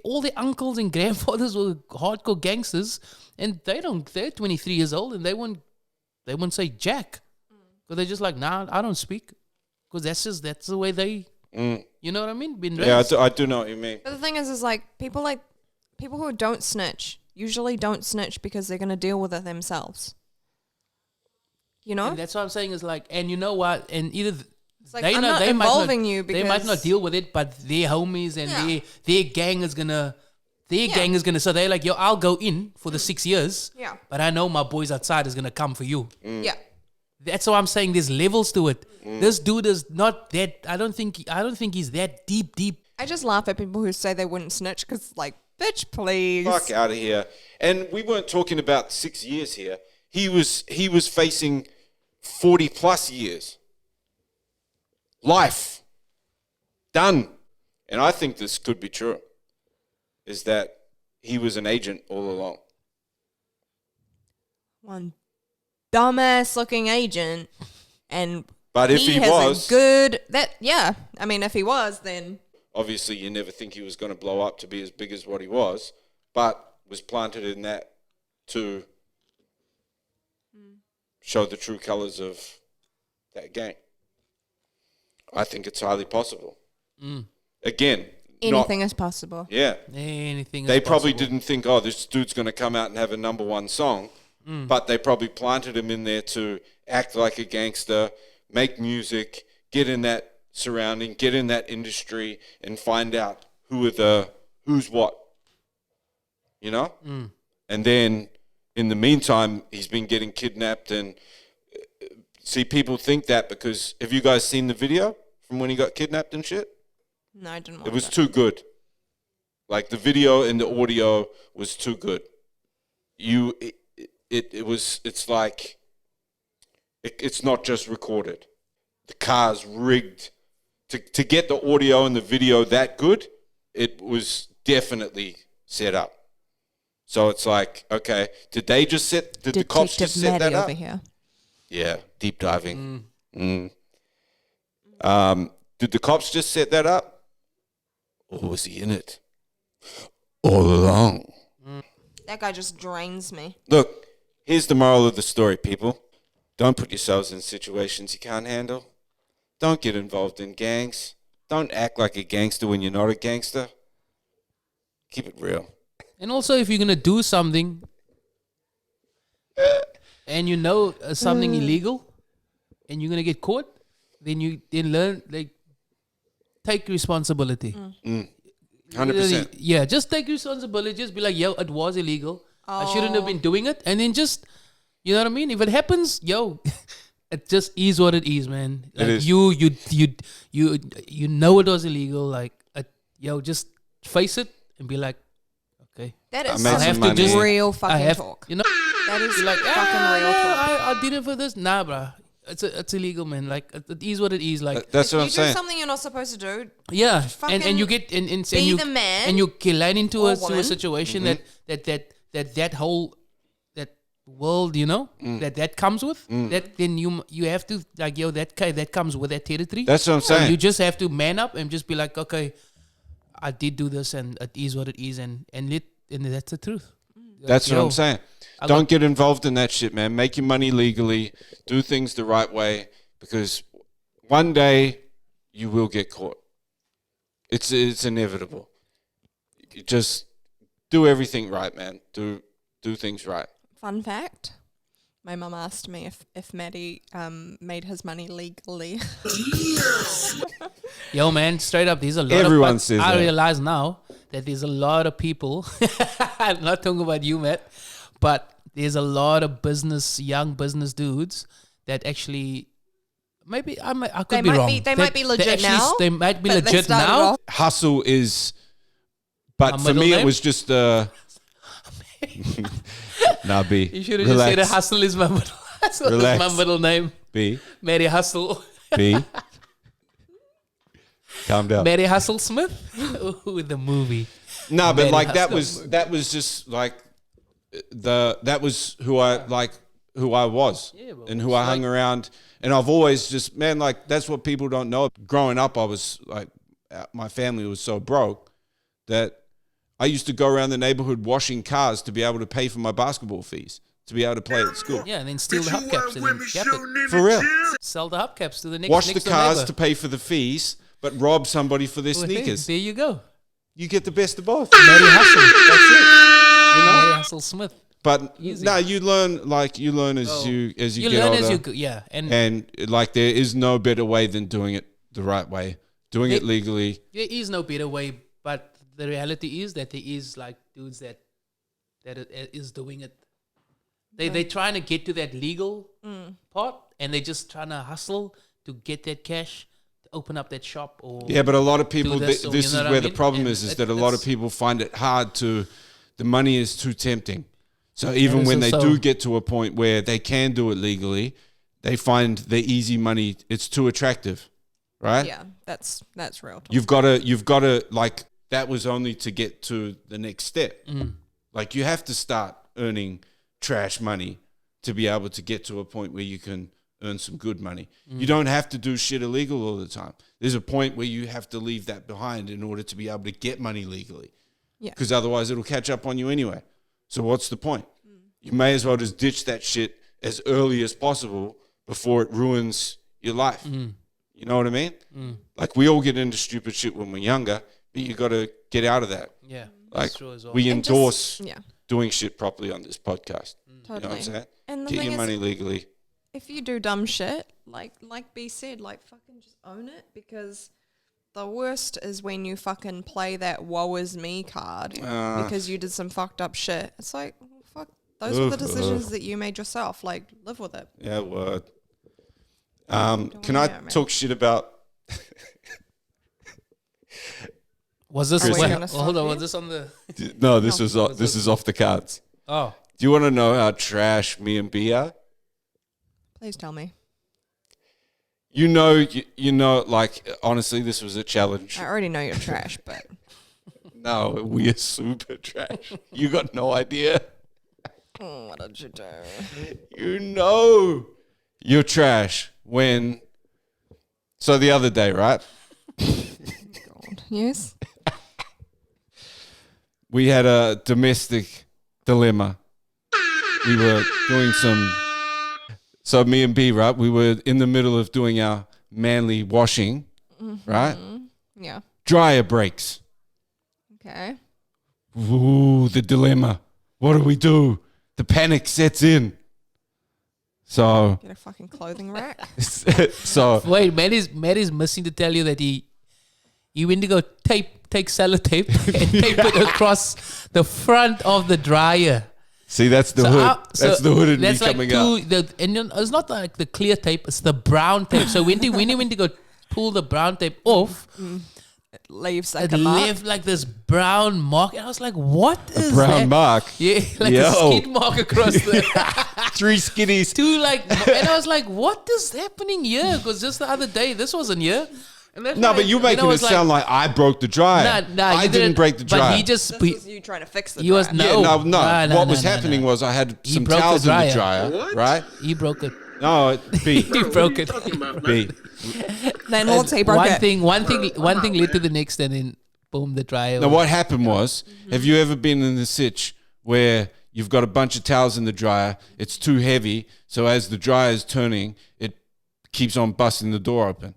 all their uncles and grandfathers were hardcore gangsters, and they're 23 years old and they won't say jack, because they're just like, nah, I don't speak, because that's the way they. You know what I mean? Been Yeah, raised. I do know what you mean. But the thing is like people who don't snitch usually don't snitch because they're gonna deal with it themselves. You know? And that's what I'm saying is like, and you know what? And either It's like, I'm not involving you they might not because- deal with it, but their homies and Yeah. their gang is gonna. So they're like, yo, I'll go in for the 6 years. Yeah. But I know my boys outside is gonna come for you. Yeah. That's why I'm saying there's levels to it. This dude is not that. I don't think he's that deep. I just laugh at people who say they wouldn't snitch because, like, bitch, please. Fuck out of here. And we weren't talking about 6 years here. He was facing 40 plus years. Life. Done. And I think this could be true. Is that he was an agent all along. One dumbass looking agent, and But if he has was, a good I mean, if he was, then obviously you never think he was going to blow up to be as big as what he was, but was planted in that to show the true colors of that gang. I think it's highly possible. Again, anything is possible. Yeah. Anything. They is probably possible. didn't think, oh, this dude's going to come out and have a number one song. But they probably planted him in there to act like a gangster, make music, get in that surrounding, get in that industry, and find out who's what. You know? And then in the meantime, he's been getting kidnapped. And see, people think that because, have you guys seen the video from when he got kidnapped and shit? No, I didn't want It was too good. Like the video and the audio was too good. It's not just recorded. The car's rigged to get the audio and the video that good. It was definitely set up. So it's like, okay, did the cops just set that Maddie up? over here. Yeah, deep diving. Did the cops just set that up? Or was he in it all along? That guy just drains me. Look, here's the moral of the story, people. Don't put yourselves in situations you can't handle. Don't get involved in gangs. Don't act like a gangster when you're not a gangster. Keep it real. And also, if you're gonna do something, and you know something illegal, and you're gonna get caught, then learn, like, take responsibility. 100%. Yeah, just take responsibility. Just be like, yo, it was illegal. I shouldn't have been doing it. And then just, you know what I mean? If it happens, yo, it just is what it is, man. Like, It is. You know it was illegal. Like, yo, just face it and be like, okay. That I is made some some money. real I fucking have, talk. you know, That is like, fucking real talk. I did it for this. Nah, bruh. It's illegal, man. Like, it is what it is. Like, That's what You I'm do saying. something you're not supposed to do. yeah, fucking and you get and be you the man and you land into or a woman. situation Mm-hmm. that whole that world, you know, that comes with that. Then you have to, like, yo, that comes with that territory. That's what I'm saying. You just have to man up and just be like, okay, I did do this, and it is what it is, and that's the truth. That's what Yo, I'm saying. I Don't got- get involved in that shit, man. Make your money legally. Do things the right way, because one day you will get caught. It's inevitable. You just do everything right, man. Do things right. Fun fact. My mum asked me if Maddie made his money legally. Yo, man, straight up, there's a lot Everyone of says I that. realize now that there's a lot of people, I'm not talking about you, Matt, but there's a lot of young business dudes that actually, maybe I could They be might wrong. be- they might be legit actually- now, They might be but they legit started now. off- Hustle is, but My for middle me name? it was just nah, B. You should have just said Hustle is my middle, Hustle is Relax. my middle name. B. Mary Hustle. B. Calm down. Mary Hustle Smith? Ooh, the movie. No, but Mary like Hustle. that was just like that was who I was bro. and who It's I hung like- around. And I've always just, man, like that's what people don't know. Growing up, I was like, my family was so broke that I used to go around the neighborhood washing cars to be able to pay for my basketball fees, to be able to play at school. Yeah, and then steal the hubcaps and then gap it. For real. Sell the hubcaps to the next Wash the next door cars neighbor. to pay for the fees, but rob somebody for their Well, sneakers. There you go. You get the best of both. Mary Hustle. That's it. You know? Mary Hustle Smith. But Easy. no, you learn as Oh. you You get learn older. as you go. Yeah. And like there is no better way than doing it the right way, doing it legally. There is no better way, but the reality is that there is like dudes that is doing it. They're trying to get to that legal part, and they're just trying to hustle to get that cash to open up that shop or Yeah, but a lot of people. this, This or, you is know what I where the mean? problem And is that a lot of that's- people find it hard to. The money is too tempting, so even is when they also- do get to a point where they can do it legally, they find the easy money. It's too attractive, right? Yeah, that's real talk. You've got to like that was only to get to the next step. Like you have to start earning trash money to be able to get to a point where you can earn some good money. You don't have to do shit illegal all the time. There's a point where you have to leave that behind in order to be able to get money legally. Yeah. Because otherwise it'll catch up on you anyway. So what's the point? You may as well just ditch that shit as early as possible before it ruins your life. You know what I mean? Like we all get into stupid shit when we're younger, but you got to get out of that. Yeah, Like that's true as well. we And just- endorse yeah, doing shit properly on this podcast. You know what totally. I'm saying? And the Get thing your is, money legally. if you do dumb shit, like B said, like fucking just own it, because the worst is when you fucking play that woe is me card because you did some fucked up shit. It's like, well, fuck, those were the decisions that you made yourself. Like, live with it. Yeah, word. Can wanna I hear it, man. talk shit about? Was this? Are we Well, gonna stop hold on. here? Was this on the? No, this is off the cards. Oh, Do you want to know how trash me and B are? Please tell me. You know, like honestly, this was a challenge. I already know you're trash, but No, we are super trash. You got no idea. what did you do? You know, you're trash when. So the other day, right? God. Yes. We had a domestic dilemma. We were doing some. So me and B, right? We were in the middle of doing our manly washing, right? Yeah. Dryer breaks. Okay. Ooh, the dilemma. What do we do? The panic sets in. So, Get a fucking clothing rack. so wait, Matt is missing to tell you that he went to go take sellotape and tape it across the front of the dryer. see, that's the hood. That's the hood in me that's like coming out. and it's not like the clear tape; it's the brown tape. So when he went to go pull the brown tape off, It leaves like it a mark. left like this brown mark, and I was like, "What is Brown that?" mark. Yeah, like Yo. a skid mark across the 3 skinnies. two like, and I was like, "What is happening here?" Because just the other day, this wasn't here. And that's No, why- but you're making I it was sound like I broke the dryer. Nah, I you didn't break the dryer. But he just This was you trying to fix the he was dryer. Yeah, no. Nah, What was nah, happening nah. was I had He some broke the towels in the dryer. dryer, right? he broke it. No, B. He broke it. B. Then let's say broke One it. thing led to the next, and then boom, the dryer. Now, what happened was, have you ever been in the sitch where you've got a bunch of towels in the dryer, it's too heavy, so as the dryer is turning, it keeps on busting the door open?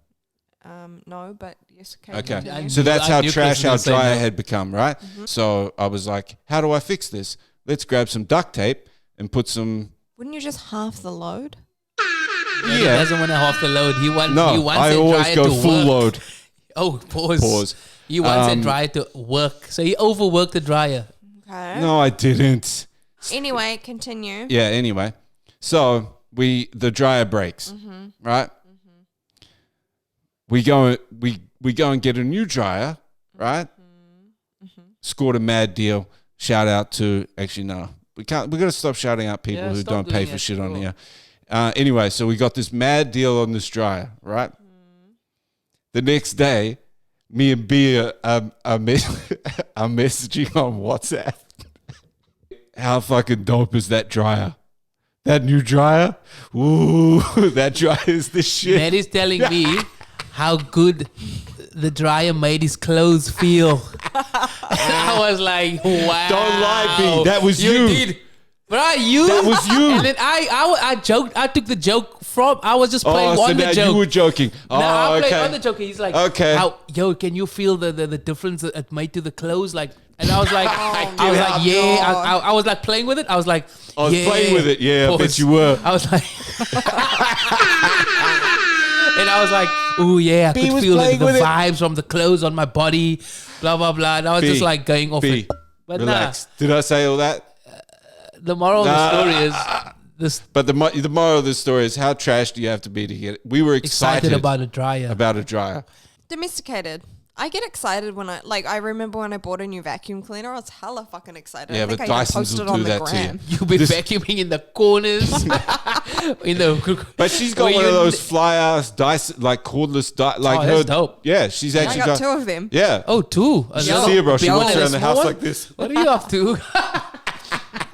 No, but yes. Okay. Okay. continue. So that's I how knew trash Chris our was gonna say dryer no. had become, right? So I was like, how do I fix this? Let's grab some duct tape and put some... Wouldn't you just half the load? He doesn't want to half the load. He wants. No, he wants I that always dryer go to full work. load. Oh, pause. Pause. He wants that dryer to work, so he overworked the dryer. Okay. No, I didn't. Anyway, continue. Yeah, anyway. So the dryer breaks, right? We go and get a new dryer, right? Scored a mad deal. Shout out to, actually no, we got to stop shouting out people Yeah, who stop don't pay doing for that, shit on sure. here. Anyway, so we got this mad deal on this dryer, right? The next day, me and B are messaging on WhatsApp. How fucking dope is that dryer? That new dryer? Ooh, that dryer is the shit. Matt is telling me how good the dryer made his clothes feel. I was like, wow. Don't lie, B. That was you. You did. Bro, you. That was you. And then I joked. I took the joke from. I was just playing so on the now joke. you were joking. No, I played okay. on the joke. He's like, Okay. Yo, can you feel the difference that it made to the clothes? Like, and I was like, Oh I was my like, yeah. God. I was like playing with it. I was like, I was playing with it. Yeah, I bet Pause. you were. I was like, and I was like, oh yeah, I B could was feel playing the with it. vibes from the clothes on my body, blah blah blah. And I was B, just like going off B, it. But relax. Did I say all that? the moral of the story is this: But the moral of the story is how trash do you have to be to get it? We were excited about a dryer. about a dryer. Domesticated. I get excited when I remember when I bought a new vacuum cleaner. I was hella fucking excited. Yeah, I think but I even Dysons posted will on do the that to you. gram. You'll be vacuuming in the corners, in the. But she's got Were one you of in those the- fly ass dice, like cordless like Oh, her. that's dope. Yeah, she's I actually got two of them. Yeah. Oh, two. You should see her, bro. She big one walks and a around the small house one? like this. What are you up to?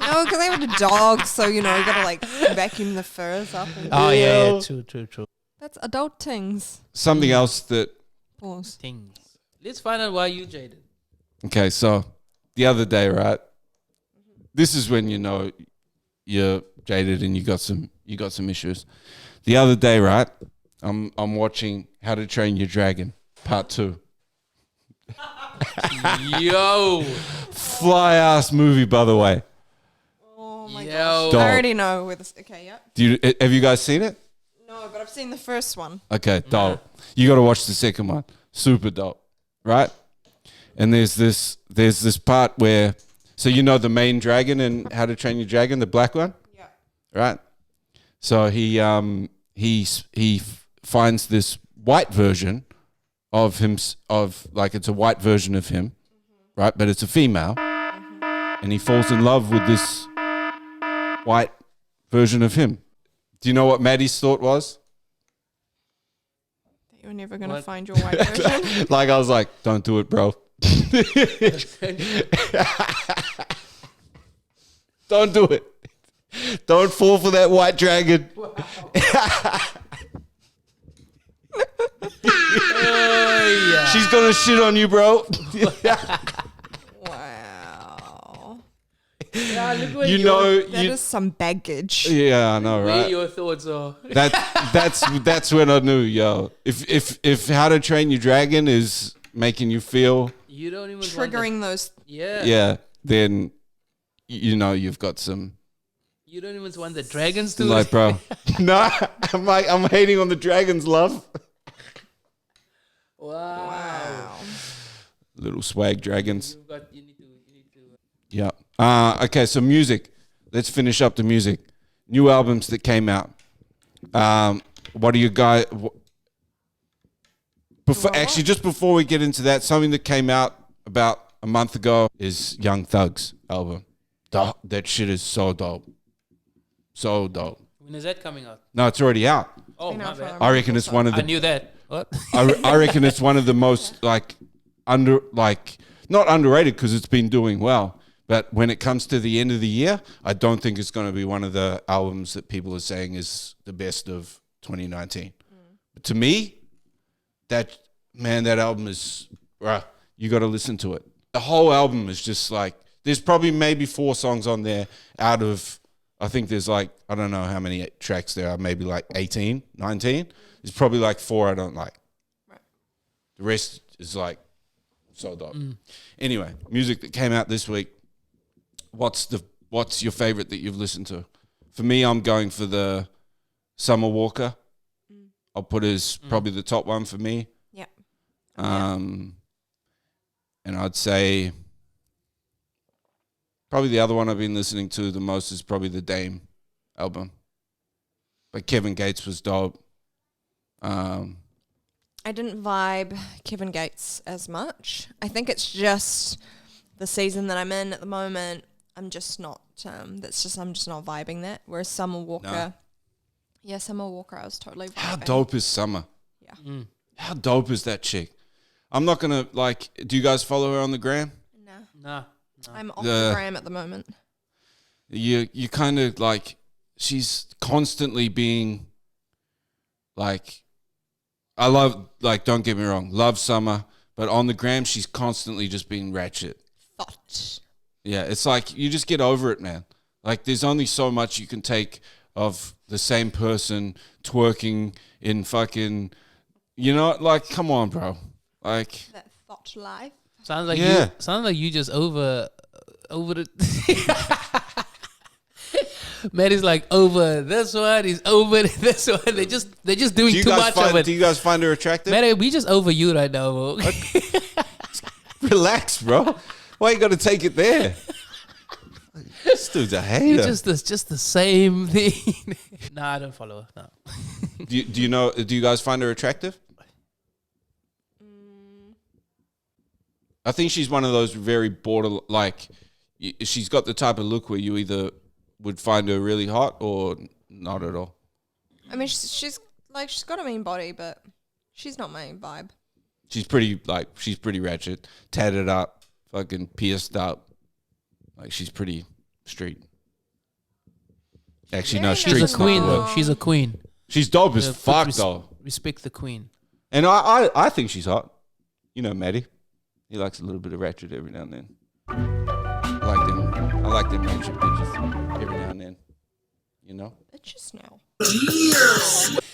No, because I have a dog, so you gotta like vacuum the furs up. And Oh yeah, true. That's adult things. Something else that. Pause. Things. Let's find out why you jaded. Okay, so the other day, right? This is when you know you're jaded and you got some issues. The other day, right? I'm watching How to Train Your Dragon Part 2. Yo, Fly ass movie, by the way. Oh my Yo. gosh. Dog. I already know where this. Okay, yeah. Have you guys seen it? No, but I've seen the first one. Okay, dope. You got to watch the second one. Super dope, right? And there's this part where, so you know the main dragon in How to Train Your Dragon, the black one, Yeah. right? So he finds this white version of him, like it's a white version of him, right? But it's a female, and he falls in love with this white version of him. Do you know what Maddie's thought was? You're never gonna What? find your white version. Like I was like, don't do it, bro. Don't do it. Don't fall for that white dragon. She's gonna shit on you, bro. Wow. yeah, look where You know, That is some baggage. yeah, I know, where right? your thoughts are. That's when I knew, yo. If How to Train Your Dragon is making you feel, You don't even Triggering those. yeah, then you know you've got some. You don't even want the dragons to. Like, bro, no, I'm hating on the dragons, love. Wow. Little swag dragons. You need to. Yeah. Okay, so music. Let's finish up the music. New albums that came out. What do you guys? Just before we get into that, something that came out about a month ago is Young Thug's album. That shit is so dope. So dope. When is that coming out? No, it's already out. Oh, Been my out for bad. a I reckon it's one of I the. knew that. What? I reckon it's one of the most not underrated because it's been doing well. But when it comes to the end of the year, I don't think it's going to be one of the albums that people are saying is the best of 2019. But to me, that album is, you got to listen to it. The whole album is just like, there's probably maybe 4 songs on there out of, I think there's like, I don't know how many tracks there are, maybe like 18, 19. There's probably like 4 I don't like. Right. The rest is like so dope. Anyway, music that came out this week. What's your favorite that you've listened to? For me, I'm going for the Summer Walker. I'll put as probably the top one for me. Yeah. And I'd say probably the other one I've been listening to the most is probably the Dame album. But Kevin Gates was dope. I didn't vibe Kevin Gates as much. I think it's just the season that I'm in at the moment. I'm just not. I'm just not vibing that. Whereas Summer Walker, Summer Walker, I was totally vibing. How dope is Summer? Yeah. How dope is that chick? I'm not gonna like. Do you guys follow her on the gram? No. Nah. I'm off the gram at the moment. You kind of like. She's constantly being like. I love like. Don't get me wrong. Love Summer, but on the gram, she's constantly just being ratchet. Thought. Yeah, it's like you just get over it, man. Like there's only so much you can take of the same person twerking in fucking, like come on, bro. Like That thought life. Sounds like Yeah. you just over the. Maddie's like over this one. He's over this one. They're just doing too much of it. Do you guys find her attractive? Maddie, we just over you right now, bro. Relax, bro. Why you got to take it there? This dude's a hater. It's just the same thing. Nah, I don't follow her. No. Do you guys find her attractive? I think she's one of those very border, like, she's got the type of look where you either would find her really hot or not at all. I mean, she's got a mean body, but she's not my vibe. She's pretty ratchet, tatted up, fucking pierced up. Like, she's pretty street. Actually, no, She's street's She's a queen, not though. good. She's a queen. She's dope as Put fuck, though. Respect the queen. And I think she's hot. You know, Maddie. He likes a little bit of ratchet every now and then. I like them ratchet bitches every now and then. You know? Bitches now.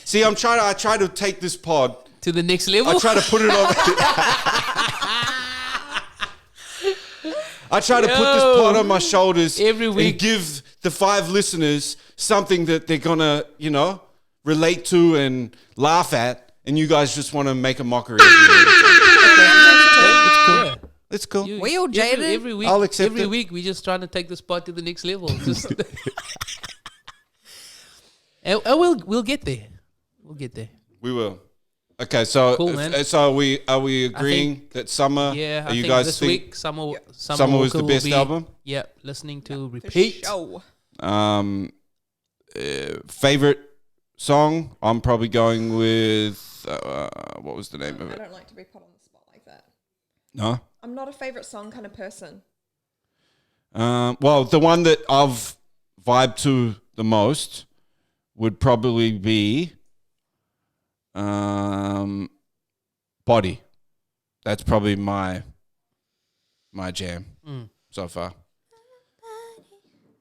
See, I try to take this pod. To the next level. I try to put it on. I try to put this pod on my shoulders Every week. and give the 5 listeners something that they're gonna, relate to and laugh at, and you guys just want to make a mockery of me. Yeah. It's cool. We all jaded. Every week. I'll accept every it. week, we just trying to take the spot to the next level. Just and we'll get there. We'll get there. We will. Okay, so Cool, man. so are we agreeing that Summer? Yeah, Are I you think guys this think week Summer was the Walker best will be, album? Yeah, listening to For repeat. sure. Favorite song? I'm probably going with what was the name of I it? don't like to be put on the spot like that. No. I'm not a favorite song kind of person. Well, the one that I've vibed to the most would probably be Body. That's probably my jam so far.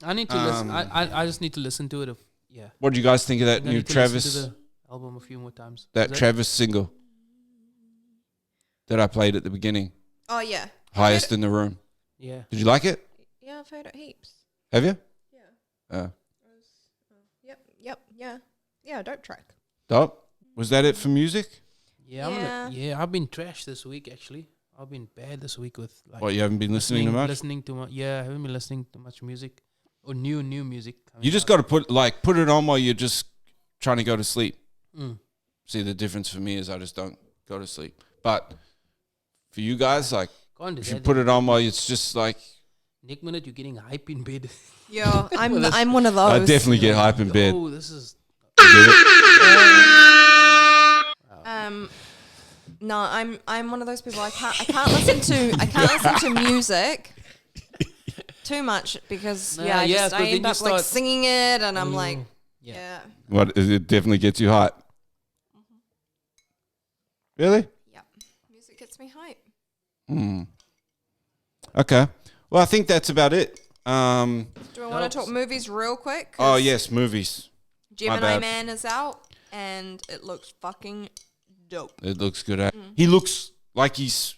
I need to listen. I just need to listen to it. Yeah. What do you guys think of that I new need to listen Travis? to the album a few more times. That Is Travis single that I played at the beginning, Oh, yeah. Highest in the Room. Yeah. Did you like it? Yeah, I've heard it heaps. Have you? Yeah. Yep. Yeah, dope track. Dope. Was that it for music? Yeah. I've been trash this week. Actually, I've been bad this week with like. What, you haven't been listening to much? Listening to much. Yeah, I haven't been listening to much music or new music. You just got to put it on while you're just trying to go to sleep. Mm. See, the difference for me is I just don't go to sleep. But for you guys, like, Can't do if you that. put it on while it's just like, Next minute, you're getting hype in bed. Yeah, I'm one of those. I definitely get hype in bed. Oh, this is. No, I'm one of those people. I can't listen to music too much because Nah, I yeah, 'cause then end you up like start- singing it and I'm like, Yeah. yeah. What, it definitely gets you hot. Really? Yep. Music gets me hype. Okay. Well, I think that's about it. Do I want to talk movies real quick? Oh, yes, movies. Gemini bad. Man is out and it looks fucking dope. It looks good. He looks like he's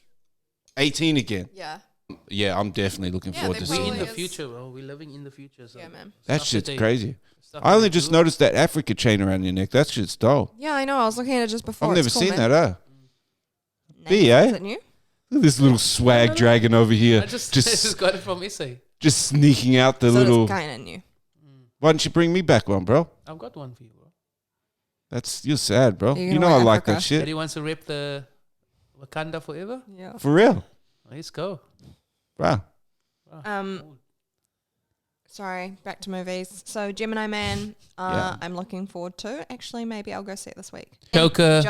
18 again. Yeah. Yeah, I'm definitely looking Yeah, forward they to We're seeing in it. the is. future, bro. We're living in the future. So Yeah, man. That stuff shit's they- crazy. stuff I only they just do. noticed that Africa chain around your neck. That shit's dope. Yeah, I know. I was looking at it just before. I've never It's cool, seen man. that, Nice. B, eh? Is it new? Look at this little swag dragon over here. I just got it from Essay. just sneaking out the So little. it's kind of new. Why don't you bring me back one, bro? I've got one for you, bro. You're sad, bro. You're You gonna know I wear like Africa? that shit. Eddie wants to rep the Wakanda forever. Yeah. For real. Let's go. Wow. Sorry, back to movies. So Gemini Man, Yeah. I'm looking forward to. Actually, maybe I'll go see it this week. Joker.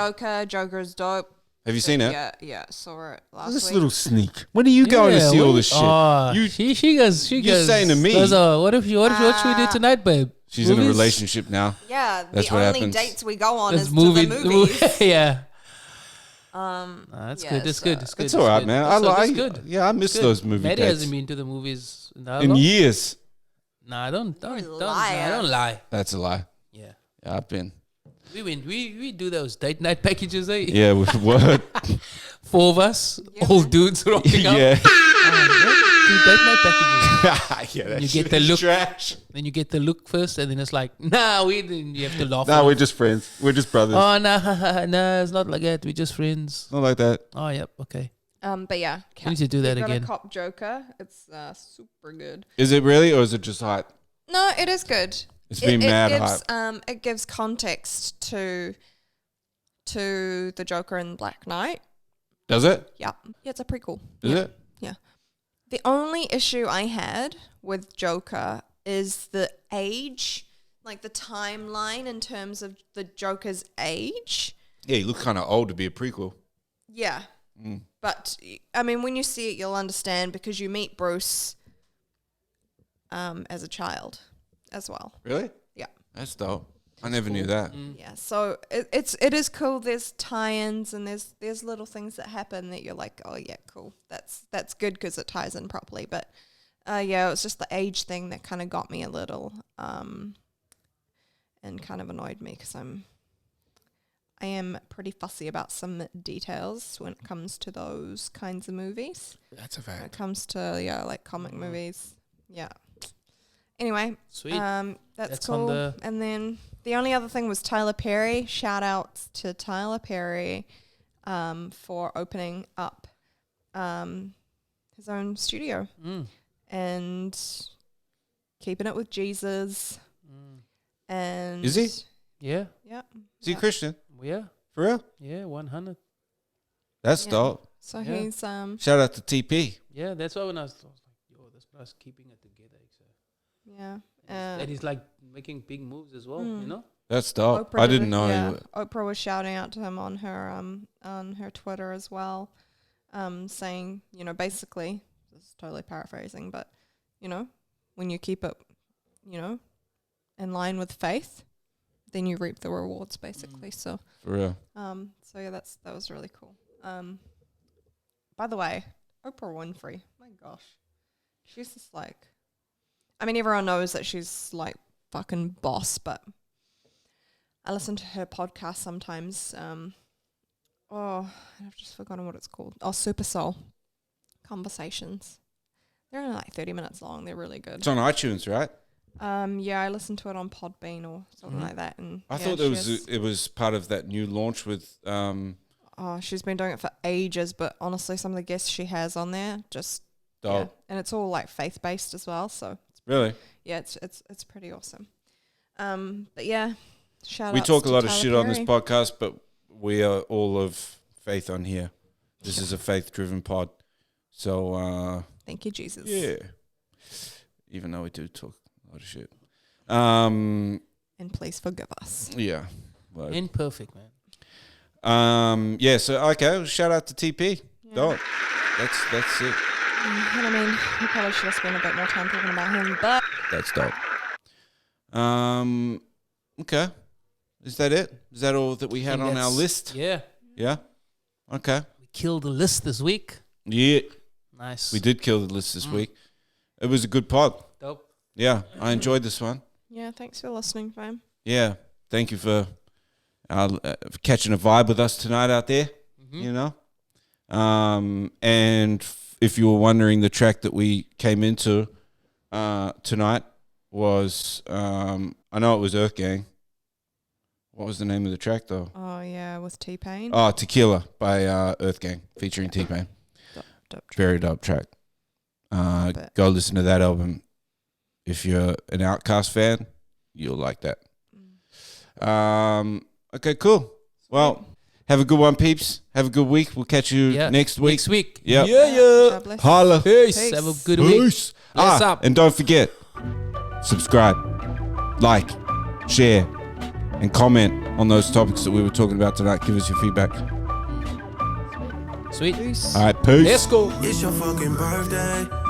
Joker is dope. Have you seen it? Yeah, saw it last This week. little sneak. When are you going to see all this shit? Oh, You- she goes. you're saying to me- What should we do tonight, babe? She's in a Movies? relationship now. Yeah, That's the what only happens. dates we go on That's is to the movies. yeah. That's yeah, good. That's so- good. That's good. It's all right, good. man. That's good. Yeah, I miss Good. those movie Maddie dates. hasn't been to the movies in In years. Nah, don't liar. don't lie. That's a lie. Yeah. Yeah, I've been. We do those date night packages, eh? Yeah, with what? 4 of us, all dudes rocking up. yeah. Do date night packages. Yeah, that You shit get the is look. trash. Then you get the look first, and then it's like, nah, we didn't. You have to laugh. No, off. we're just friends. We're just brothers. Oh, nah, it's not like that. We're just friends. Not like that. Oh, yep, okay. But yeah, We need to do that got again. a cop Joker. It's super good. Is it really, or is it just hype? No, it is good. It's been mad gives, hype. It gives context to the Joker in Black Knight. Does it? Yeah, it's a prequel. Is it? Yeah. The only issue I had with Joker is the age, like the timeline in terms of the Joker's age. Yeah, he looked kind of old to be a prequel. Yeah. But, I mean, when you see it, you'll understand because you meet Bruce as a child as well. Really? Yeah. That's dope. I never knew that. Yeah, so it is cool. There's tie-ins and there's little things that happen that you're like, oh yeah, cool. That's good because it ties in properly. But yeah, it was just the age thing that kind of got me a little and kind of annoyed me because I am pretty fussy about some details when it comes to those kinds of movies. That's a When it fact. comes to like comic movies, yeah. Anyway, Sweet. that's That's on cool. the- And then the only other thing was Tyler Perry. Shout outs to Tyler Perry for opening up his own studio and keeping it with Jesus. And Is he? Yeah. Yeah. Is he Christian? Yeah. For real? Yeah. 100. That's Yeah. dope. So Yeah. he's Shout out to TP. Yeah. That's why when I was like, yo, this guy's keeping it together. yeah. And he's like making big moves as well. You know. That's dope. Oprah I did didn't it, know. yeah. He was. Oprah was shouting out to him on her Twitter as well, saying, you know, basically, this is totally paraphrasing, but you know, when you keep it, you know, in line with faith, then you reap the rewards, basically. So, For real. so yeah, that was really cool. By the way, Oprah Winfrey, my gosh, she's just like, I mean, everyone knows that she's like fucking boss, but I listen to her podcast sometimes. I've just forgotten what it's called. Oh, Super Soul Conversations. They're only like 30 minutes long. They're really good. It's on iTunes, right? Yeah, I listened to it on Podbean or something like that. And I yeah, thought it was part of that new launch with. she's been doing it for ages, but honestly, some of the guests she has on there just Dope. yeah, and it's all like faith based as well. So Really? yeah, it's pretty awesome. But yeah, shout We outs talk a to lot of Tyler shit on this Perry. podcast, but we are all of faith on here. This is a faith-driven pod. So, Thank you, Jesus. yeah. Even though we do talk a lot of shit. Um, And please forgive us. yeah. Well, Imperfect, man. yeah, so, okay, well, shout out to TP. Dope. That's it. And I mean, we probably should have spent a bit more time talking about him, but That's dope. Okay. Is that it? Is that all that we had think on our that's- list? Yeah. Yeah? Okay. We killed the list this week. Yeah. Nice. We did kill the list this week. It was a good pod. Dope. Yeah, I enjoyed this one. yeah, thanks for listening, fam. Yeah, thank you for catching a vibe with us tonight out there. You know, and if you were wondering, the track that we came into tonight was I know it was Earth Gang. What was the name of the track though? Oh yeah, with T-Pain. Oh, Tequila by Earth Gang featuring T-Pain. Dope track. Very dope track. it. Go listen to that album. If you're an Outkast fan, you'll like that. Okay, cool. Well, have a good one, peeps. Have a good week. We'll catch you next week. Next week. Yep. God bless. Holla. Peace. Have a good week. Peace. Bless up. And don't forget, subscribe, like, share, and comment on those topics that we were talking about tonight. Give us your feedback. Sweet. Peace. All right, peace. Let's go. It's your fucking birthday.